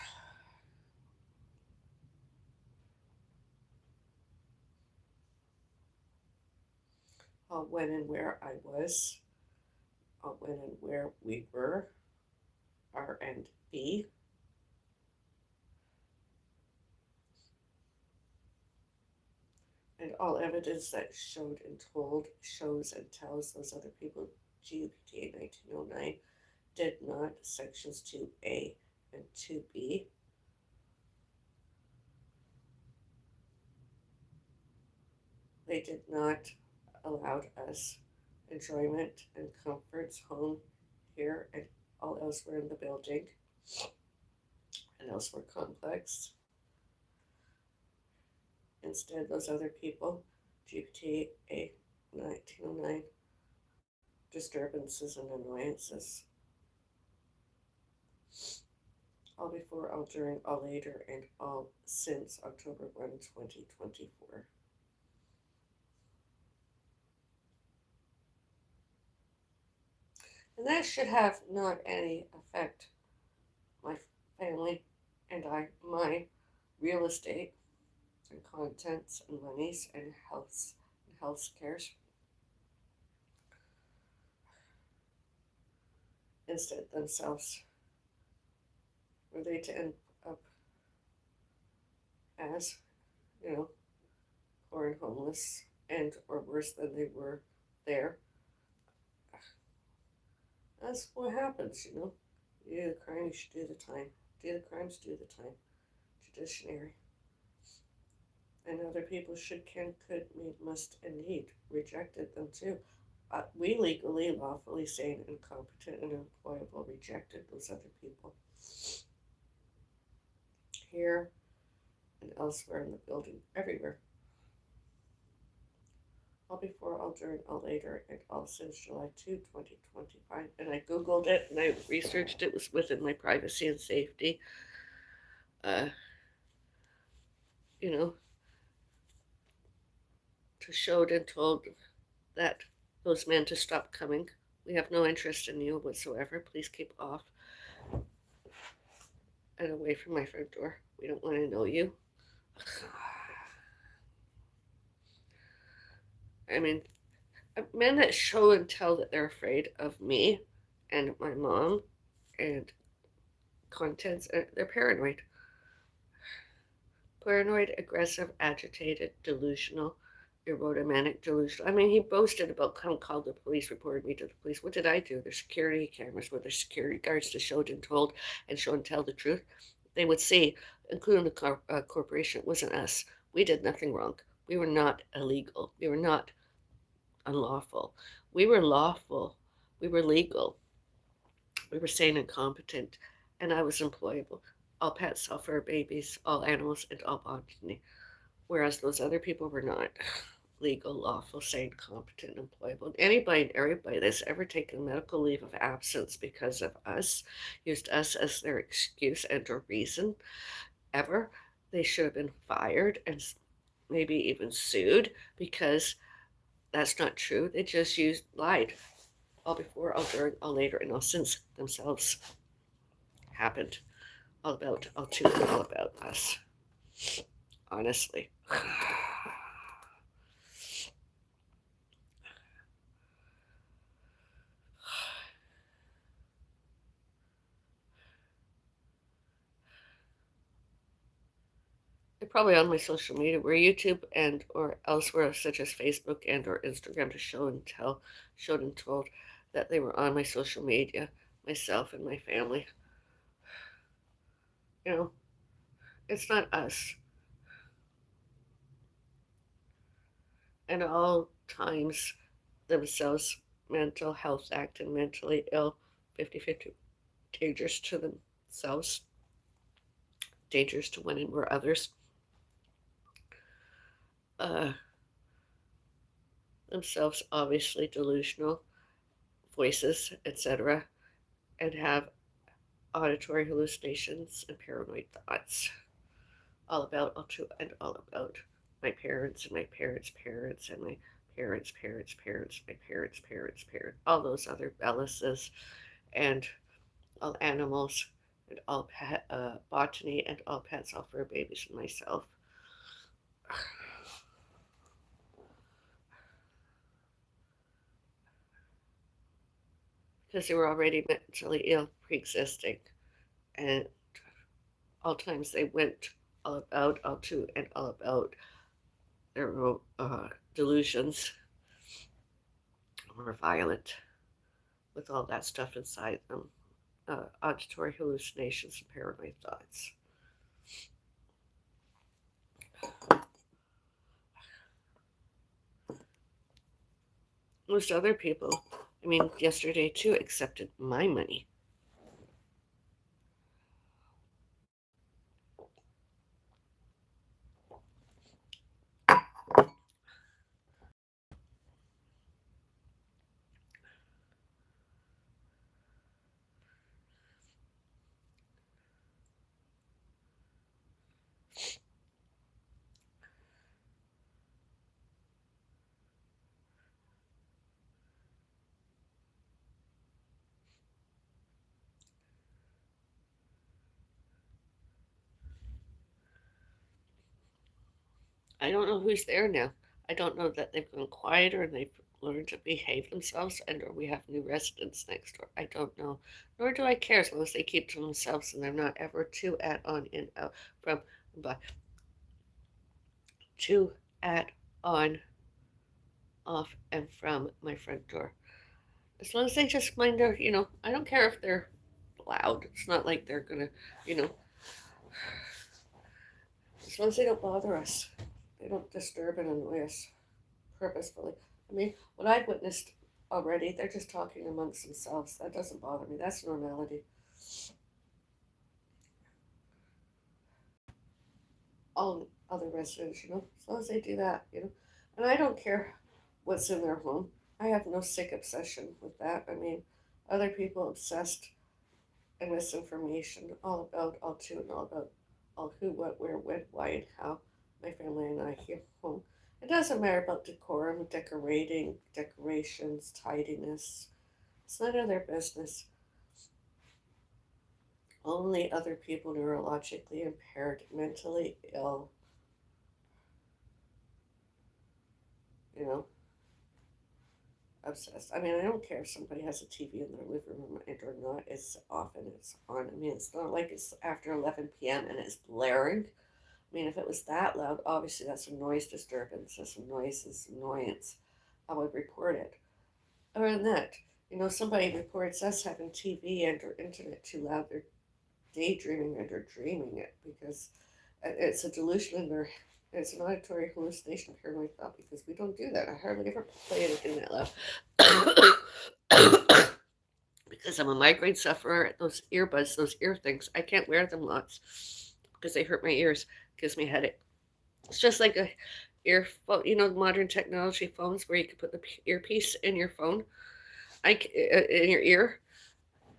When and where I was, when and where we were, R and B. And all evidence that showed and told, shows and tells those other people, GUPTA 1909, did not, sections 2A and 2B. They did not allow us enjoyment and comforts home here and all elsewhere in the building and elsewhere complex. Instead, those other people, GPTA 1909, disturbances and annoyances, all before, all during, all later, and all since October 1, 2024. And that should have not any effect my family and my real estate and contents and monies and health cares. Instead, themselves, were they to end up as, poor and homeless, and or worse than they were there. That's what happens, You do the crime, you should do the time. Do the crimes, do the time. Judiciary. And other people should, can, could, may, must, and need rejected them too. We legally, lawfully sane, incompetent, and employable rejected those other people. Here and elsewhere in the building, everywhere. All before, all during, all later, and all since July 2, 2025. And I Googled it and I researched it. It was within my privacy and safety. To showed and told that those men to stop coming. We have no interest in you whatsoever. Please keep off and away from my front door. We don't want to know you. I mean, men that show and tell that they're afraid of me and my mom and contents, they're paranoid. Paranoid, aggressive, agitated, delusional, erotomanic, delusional. I mean, he boasted about called the police, reported me to the police. What did I do? There's security cameras where there's security guards to show and told and show and tell the truth. They would see, including the corporation, it wasn't us. We did nothing wrong. We were not illegal. We were not unlawful. We were lawful. We were legal. We were sane and competent, and I was employable. All pets, all fur babies, all animals, and all botany. Whereas those other people were not legal, lawful, sane, competent, employable. Anybody and everybody that's ever taken medical leave of absence because of us, used us as their excuse and or reason ever, they should have been fired and maybe even sued, because that's not true. They just lied. All before, all during, all later, and all since themselves happened. All about, all to, all about us. Honestly. They're probably on my social media, where YouTube and or elsewhere, such as Facebook and or Instagram, to show and tell, showed and told that they were on my social media, myself and my family. It's not us. And all times themselves mental health act and mentally ill, 50-50, dangerous to themselves, dangerous to when and where others. Themselves obviously delusional, voices, etcetera, and have auditory hallucinations and paranoid thoughts. All about, all to, and all about my parents and my parents' parents and my parents' parents' parents, my parents' parents' parents, all those other Bellises, and all animals, and all pet, botany, and all pets, all fur babies, and myself. Because they were already mentally ill, pre existing, and all times they went all about, all to, and all about their delusions were violent with all that stuff inside them, auditory hallucinations and paranoid thoughts. Most other people, I mean, yesterday too, accepted my money. I don't know who's there now. I don't know that they've gone quieter and they've learned to behave themselves, and or we have new residents next door. I don't know, nor do I care as long as they keep to themselves and they're not ever too at on in out from, but too at on off and from my front door. As long as they just mind their, I don't care if they're loud. It's not like they're gonna, you know, as long as they don't bother us, they don't disturb and annoy us purposefully. I mean, what I've witnessed already, they're just talking amongst themselves. That doesn't bother me. That's normality. All other residents, as long as they do that. And I don't care what's in their home. I have no sick obsession with that. I mean, other people obsessed and misinformation all about, all to, and all about all who, what, where, when, why, and how my family and I here home. It doesn't matter about decorum, decorating, decorations, tidiness. It's none of their business. Only other people neurologically impaired, mentally ill, you know, obsessed. I mean, I don't care if somebody has a TV in their living room or not. It's off and it's on. I mean, it's not like it's after 11 p.m. and it's blaring. I mean, if it was that loud, obviously that's a noise disturbance. That's a noise, it's annoyance. I would report it. Other than that, somebody reports us having TV and or internet too loud. They're daydreaming and or dreaming it because it's a delusion in their. It's an auditory hallucination, paranoid thought, because we don't do that. I hardly ever play anything that loud. Because I'm a migraine sufferer, those earbuds, those ear things, I can't wear them lots because they hurt my ears, gives me a headache. It's just like a earphone, modern technology phones where you can put the earpiece in your phone, in your ear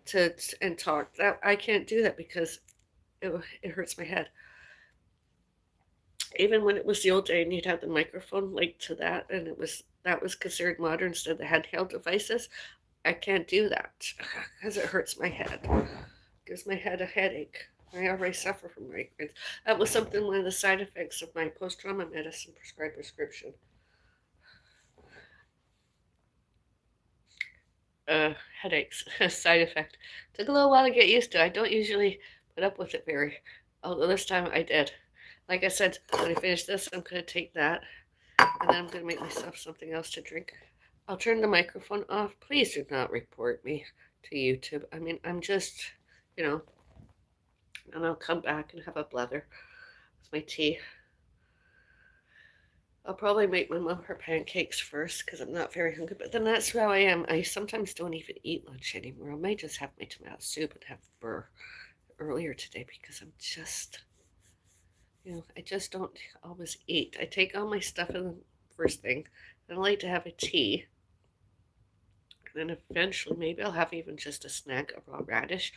to and talk. That I can't do that because it hurts my head. Even when it was the old day and you'd have the microphone linked to that, and that was considered modern instead of the handheld devices. I can't do that because it hurts my head. It gives my head a headache. I already suffer from migraines. That was one of the side effects of my post-trauma medicine prescribed prescription. Headaches, side effect. Took a little while to get used to. I don't usually put up with it although this time I did. Like I said, when I finish this, I'm going to take that, and then I'm going to make myself something else to drink. I'll turn the microphone off. Please do not report me to YouTube. I mean, I'm just, and I'll come back and have a blather with my tea. I'll probably make my mom her pancakes first because I'm not very hungry, but then that's how I am. I sometimes don't even eat lunch anymore. I might just have my tomato soup and have burr earlier today because I'm just, I just don't always eat. I take all my stuff in the first thing, and I like to have a tea. And then eventually, maybe I'll have even just a snack of raw radish.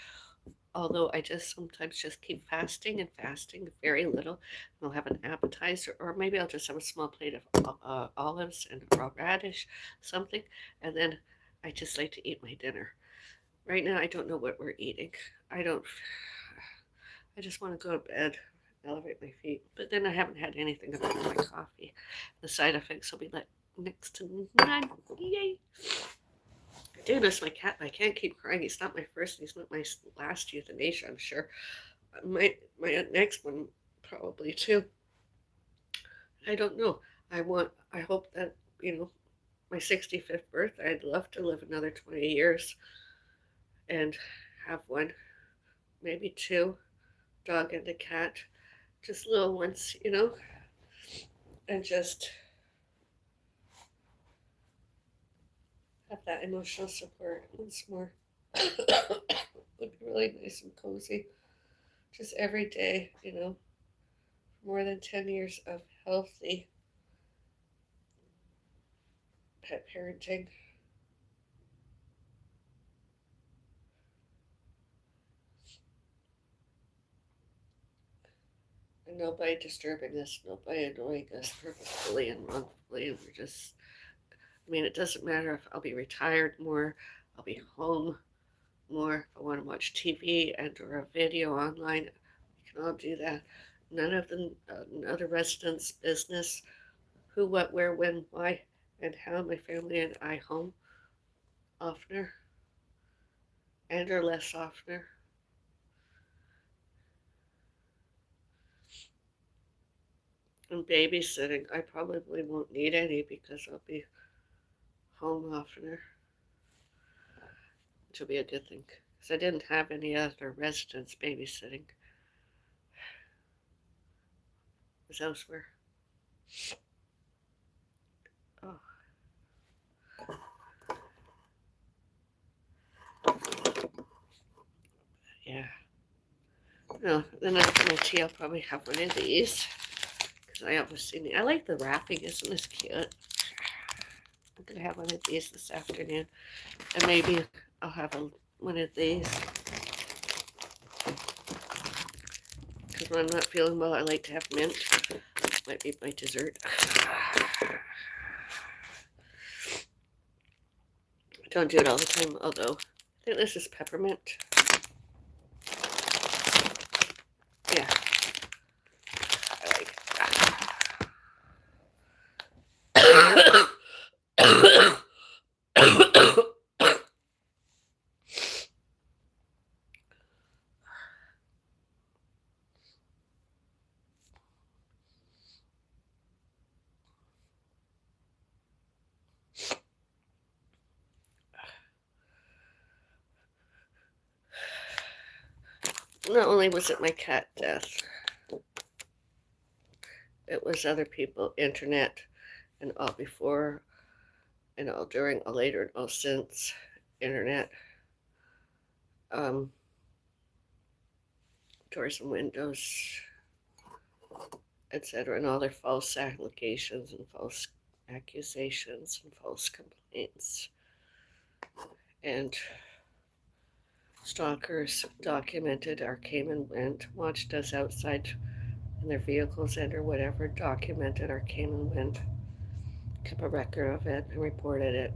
Although I just sometimes just keep fasting and fasting very little. And I'll have an appetizer, or maybe I'll just have a small plate of olives and raw radish, something. And then I just like to eat my dinner. Right now, I don't know what we're eating. I don't. I just want to go to bed, elevate my feet. But then I haven't had anything about my coffee. The side effects will be like next to none. Yay! I do miss my cat. I can't keep crying. He's not my first. He's not my last euthanasia. I'm sure. My next one probably too. I don't know. I hope that my 65th birthday. I'd love to live another 20 years and have one, maybe two, dog and a cat, just little ones, and just have that emotional support once more. Would be really nice and cozy. Just every day, more than 10 years of healthy pet parenting. And nobody disturbing us, nobody annoying us purposefully and wrongfully. And it doesn't matter if I'll be retired more, I'll be home more. If I want to watch TV and or a video online, we can all do that. None of the residents' business who, what, where, when, why, and how my family and I home oftener and or less oftener. And babysitting, I probably won't need any because I'll be home oftener, which will be a good thing. Because I didn't have any other residents babysitting. It was elsewhere. Oh. Yeah. No, then after my tea, I'll probably have one of these. Because I obviously I like the wrapping. Isn't this cute? I'm going to have one of these this afternoon. And maybe I'll have one of these. Because when I'm not feeling well, I like to have mint. Might be my dessert. I don't do it all the time, although I think this is peppermint. Yeah, I like it. Not only was it my cat death, it was other people, internet, and all before, and all during, all later, and all since internet. Doors and windows, etcetera, and all their false allegations and false accusations and false complaints. And stalkers documented our came and went, watched us outside in their vehicles and or whatever, documented our came and went, kept a record of it and reported it.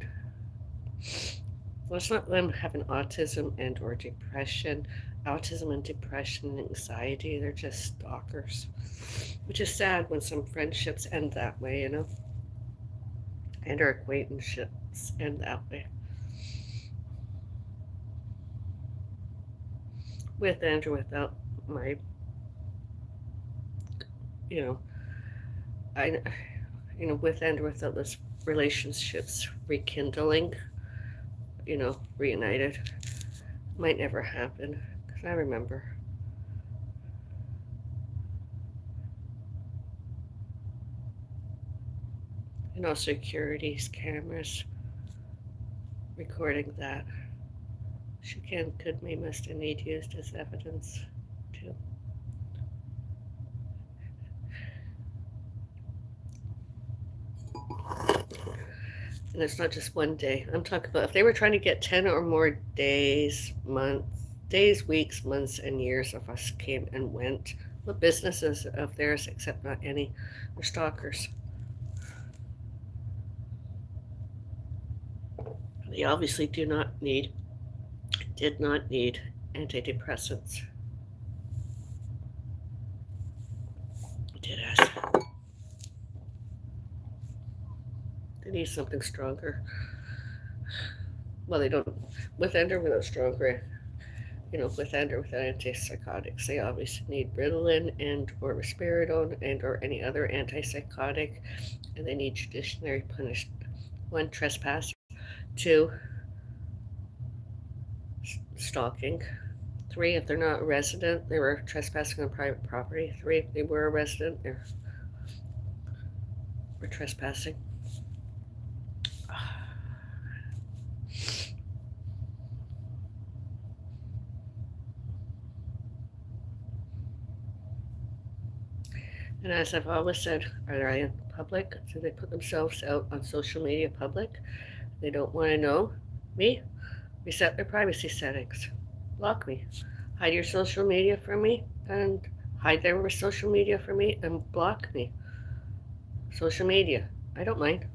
Well, it's not them having autism and or depression. Autism and depression and anxiety, they're just stalkers. Which is sad when some friendships end that way, and our acquaintanceships end that way. With and or without my, I, with and or without those relationships rekindling, reunited, might never happen. Because I remember. And also securities cameras recording that. She can, could, may, must, and need used as evidence too. And it's not just one day. I'm talking about if they were trying to get 10 or more days, weeks, months, and years of us came and went. What businesses of theirs, except not any, are stalkers. They obviously did not need antidepressants. Did us. They need something stronger. Well, they don't. With and or without stronger, with and or without antipsychotics, they obviously need Ritalin and or risperidone and or any other antipsychotic, and they need judiciary punishment. 1, trespass. 2, stalking. 3, if they're not a resident, they were trespassing on private property. 3, if they were a resident, they were trespassing. And as I've always said, are they in public? Do they put themselves out on social media public? They don't want to know me? Reset their privacy settings. Block me. Hide your social media from me and hide their social media from me and block me. Social media. I don't mind.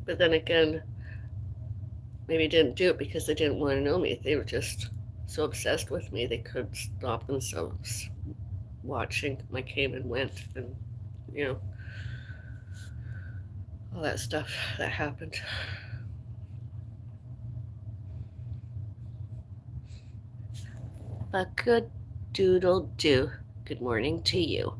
But then again, maybe didn't do it because they didn't want to know me. They were just so obsessed with me they couldn't stop themselves watching my came and went and all that stuff that happened. But good doodle do. Good morning to you.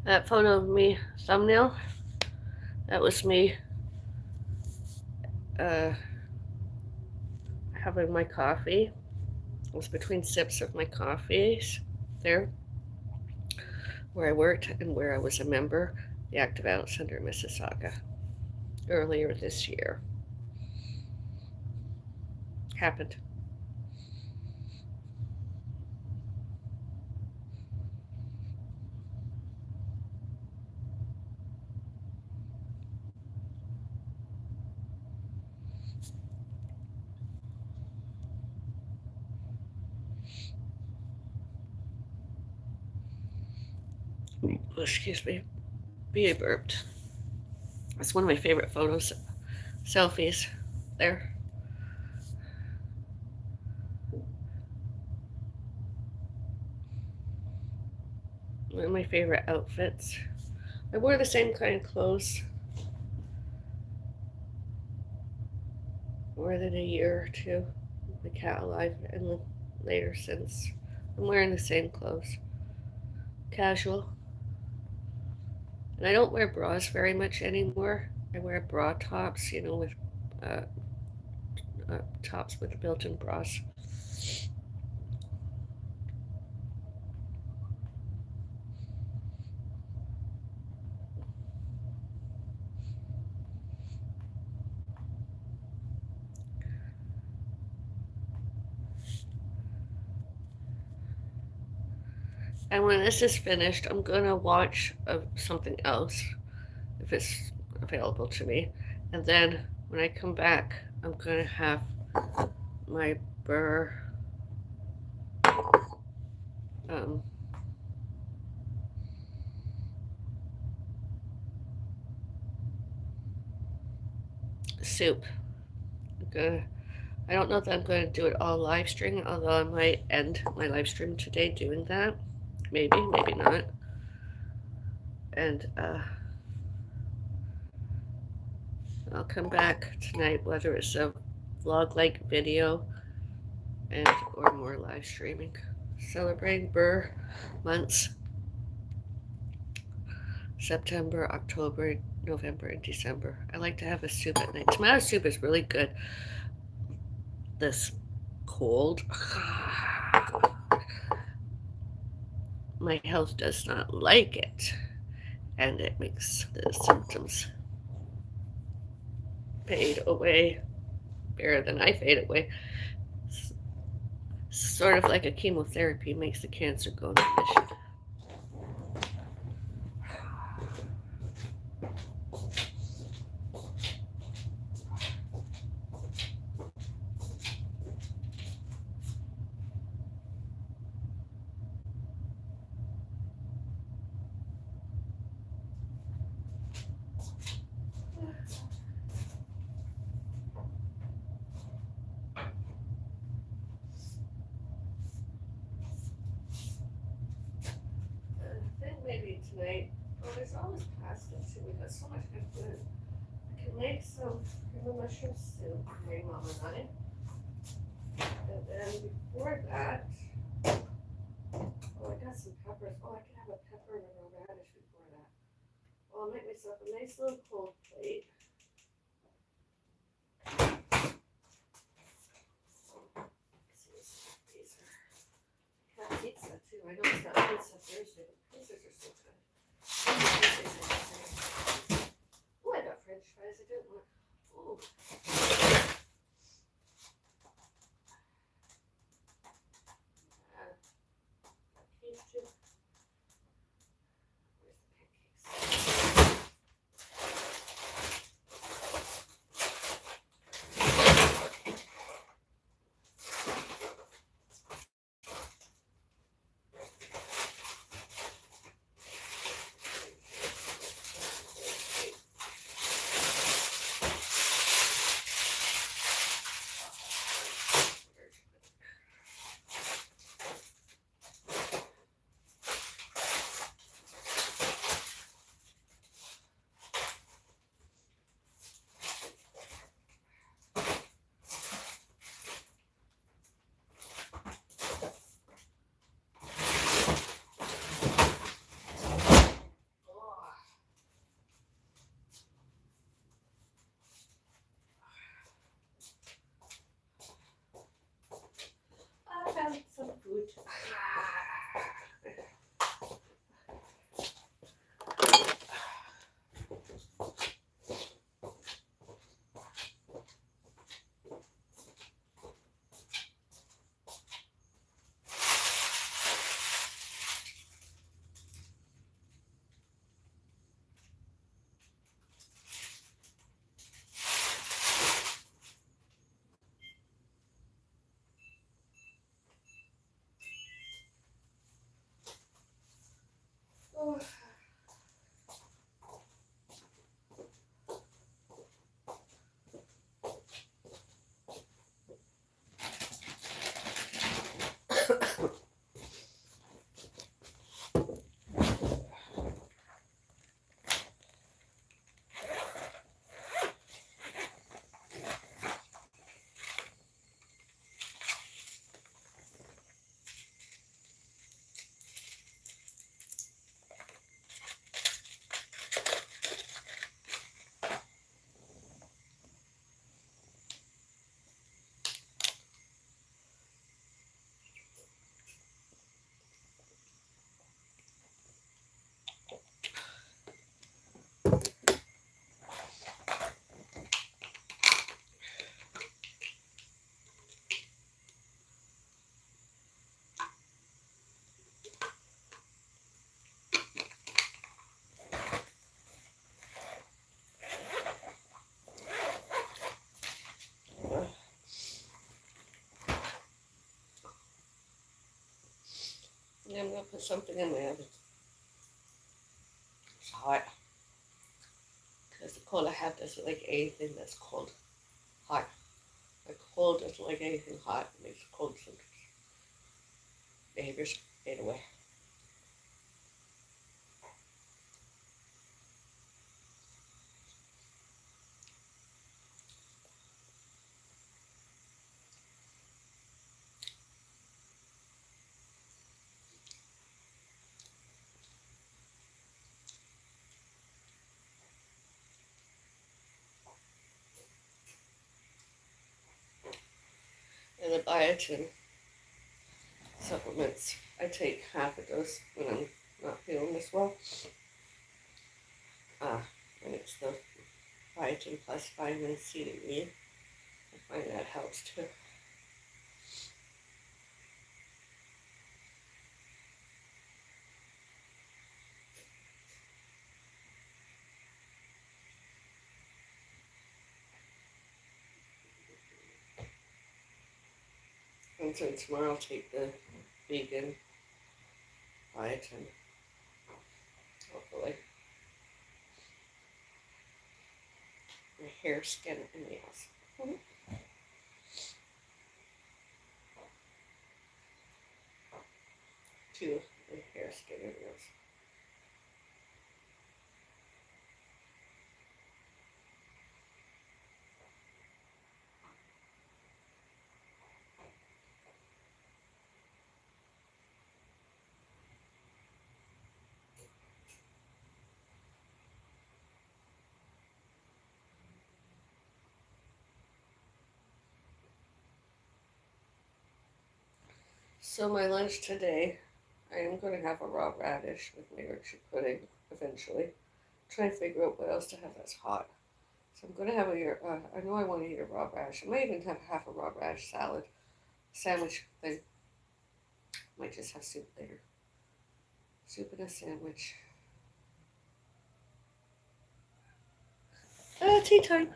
That photo of me, thumbnail, that was me having my coffee. It was between sips of my coffees there, where I worked and where I was a member, the Active Adult Center in Mississauga, earlier this year. Happened. Excuse me, be burped. That's one of my favorite photos, selfies there. One of my favorite outfits. I wore the same kind of clothes more than a year or two. The cat alive and later since. I'm wearing the same clothes. Casual. And I don't wear bras very much anymore. I wear bra tops, with tops with built-in bras. And when this is finished, I'm going to watch something else, if it's available to me. And then when I come back, I'm going to have my burr soup. I don't know that I'm going to do it all live streaming, although I might end my live stream today doing that. Maybe, maybe not. And I'll come back tonight, whether it's a vlog-like video and or more live streaming. Celebrating Burr months. September, October, November, and December. I like to have a soup at night. Tomato soup is really good this cold. My health does not like it, and it makes the symptoms fade away better than I fade away. Sort of like a chemotherapy makes the cancer go into remission. I think maybe tonight, there's always pasta too. We got so much good food. I can make some cream of mushroom soup, my mom and I. And then before that, I got some peppers. I could have a pepper and a radish before that. I'll make myself a nice little cold plate. Got pizza too. I know it's not pizza Thursday, but pizzas are so good. Oh, I got French fries. I didn't want. Oh. Cake too. Where's the pancakes? I found some food. Oh. Yeah, I'm gonna put something in my oven. It's hot because the cold. I have this like anything that's cold, hot. Like cold doesn't like anything hot. It makes cold symptoms. Behaviors fade away. And the biotin supplements, I take half a dose when I'm not feeling this well. And it's the biotin plus vitamin C and E. I find that helps too. And so tomorrow I'll take the vegan biotin, hopefully. My hair, skin, and nails. To my hair, skin, and nails. So my lunch today, I am going to have a raw radish with my orchard pudding eventually. Try and figure out what else to have that's hot. So I'm going to have I know I want to eat a raw radish. I might even have half a raw radish salad, sandwich thing. Might just have soup later. Soup and a sandwich. Tea time.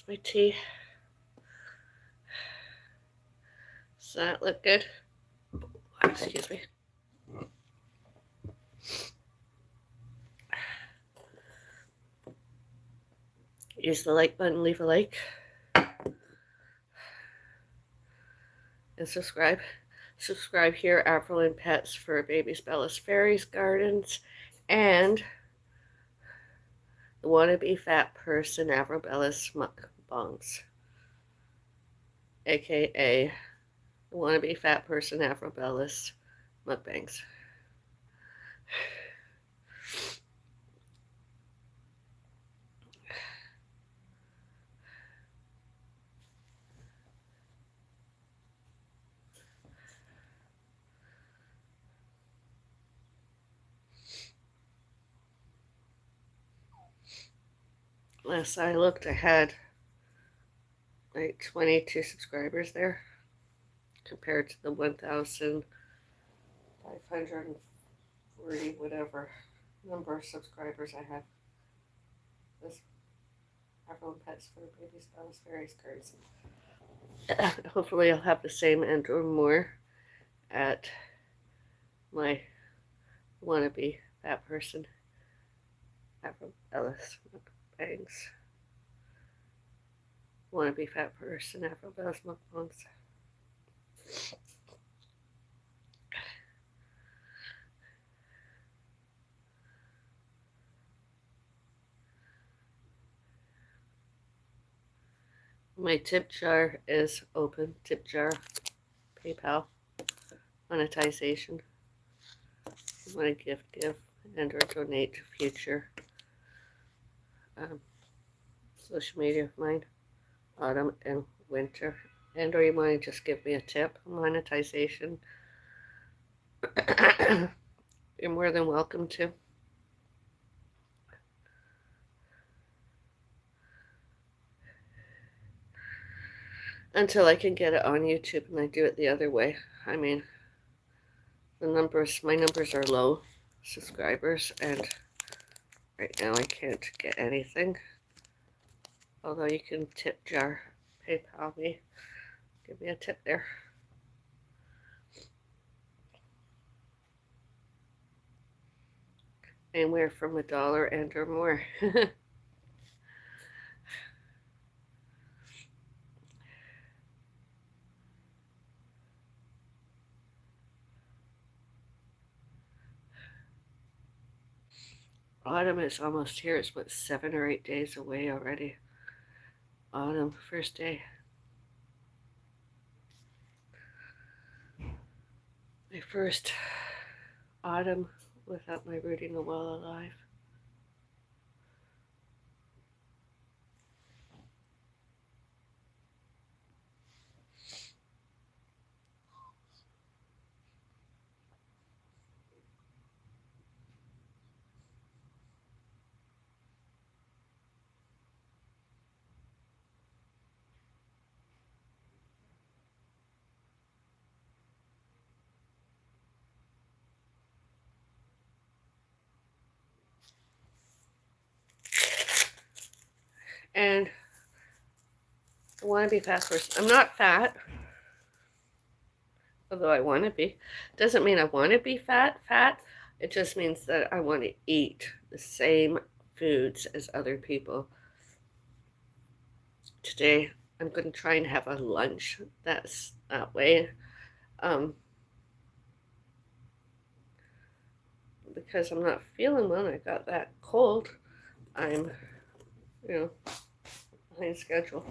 My tea. Does that look good? Excuse me. Use the like button, leave a like, and subscribe. Subscribe here, Avril and Pets for Babies Bellis Fairies Gardens, and the Wannabe Fat Person Avril Bellis Mukbangs, aka the Wannabe Fat Person Avril Bellis Mukbangs. Last I looked, I had like 22 subscribers there compared to the 1,540 whatever number of subscribers I have. This Avril and Pets for Babies Bellis Fairies Gardens. Hopefully I'll have the same and or more at my Wannabe fat person. Avril Bellis Mukbangs. Want to be fat person. Avril Bellis Mukbangs. My tip jar is open. Tip jar, PayPal, monetization. You want to give, and or donate to future social media of mine, autumn and winter. And or you want to just give me a tip, monetization. You're more than welcome to. Until I can get it on YouTube and I do it the other way. I mean, my numbers are low subscribers, and right now I can't get anything. Although you can tip jar, PayPal me, give me a tip there. Anywhere from $1 and or more. Autumn is almost here. It's what, 7 or 8 days away already. Autumn, first day. My first autumn without my rooting the well alive. And I want to be fat first. I'm not fat, although I want to be. Doesn't mean I want to be fat. It just means that I want to eat the same foods as other people. Today, I'm going to try and have a lunch that's that way. Because I'm not feeling well and I got that cold, I'm, behind schedule.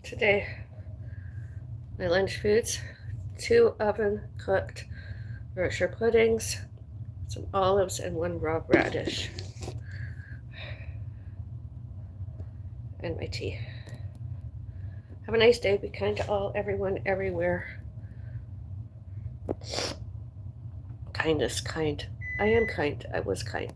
today. My lunch foods, 2 oven cooked Yorkshire puddings, some olives, and 1 raw radish. And my tea. Have a nice day. Be kind to all, everyone, everywhere. Kindness, kind. I am kind. I was kind.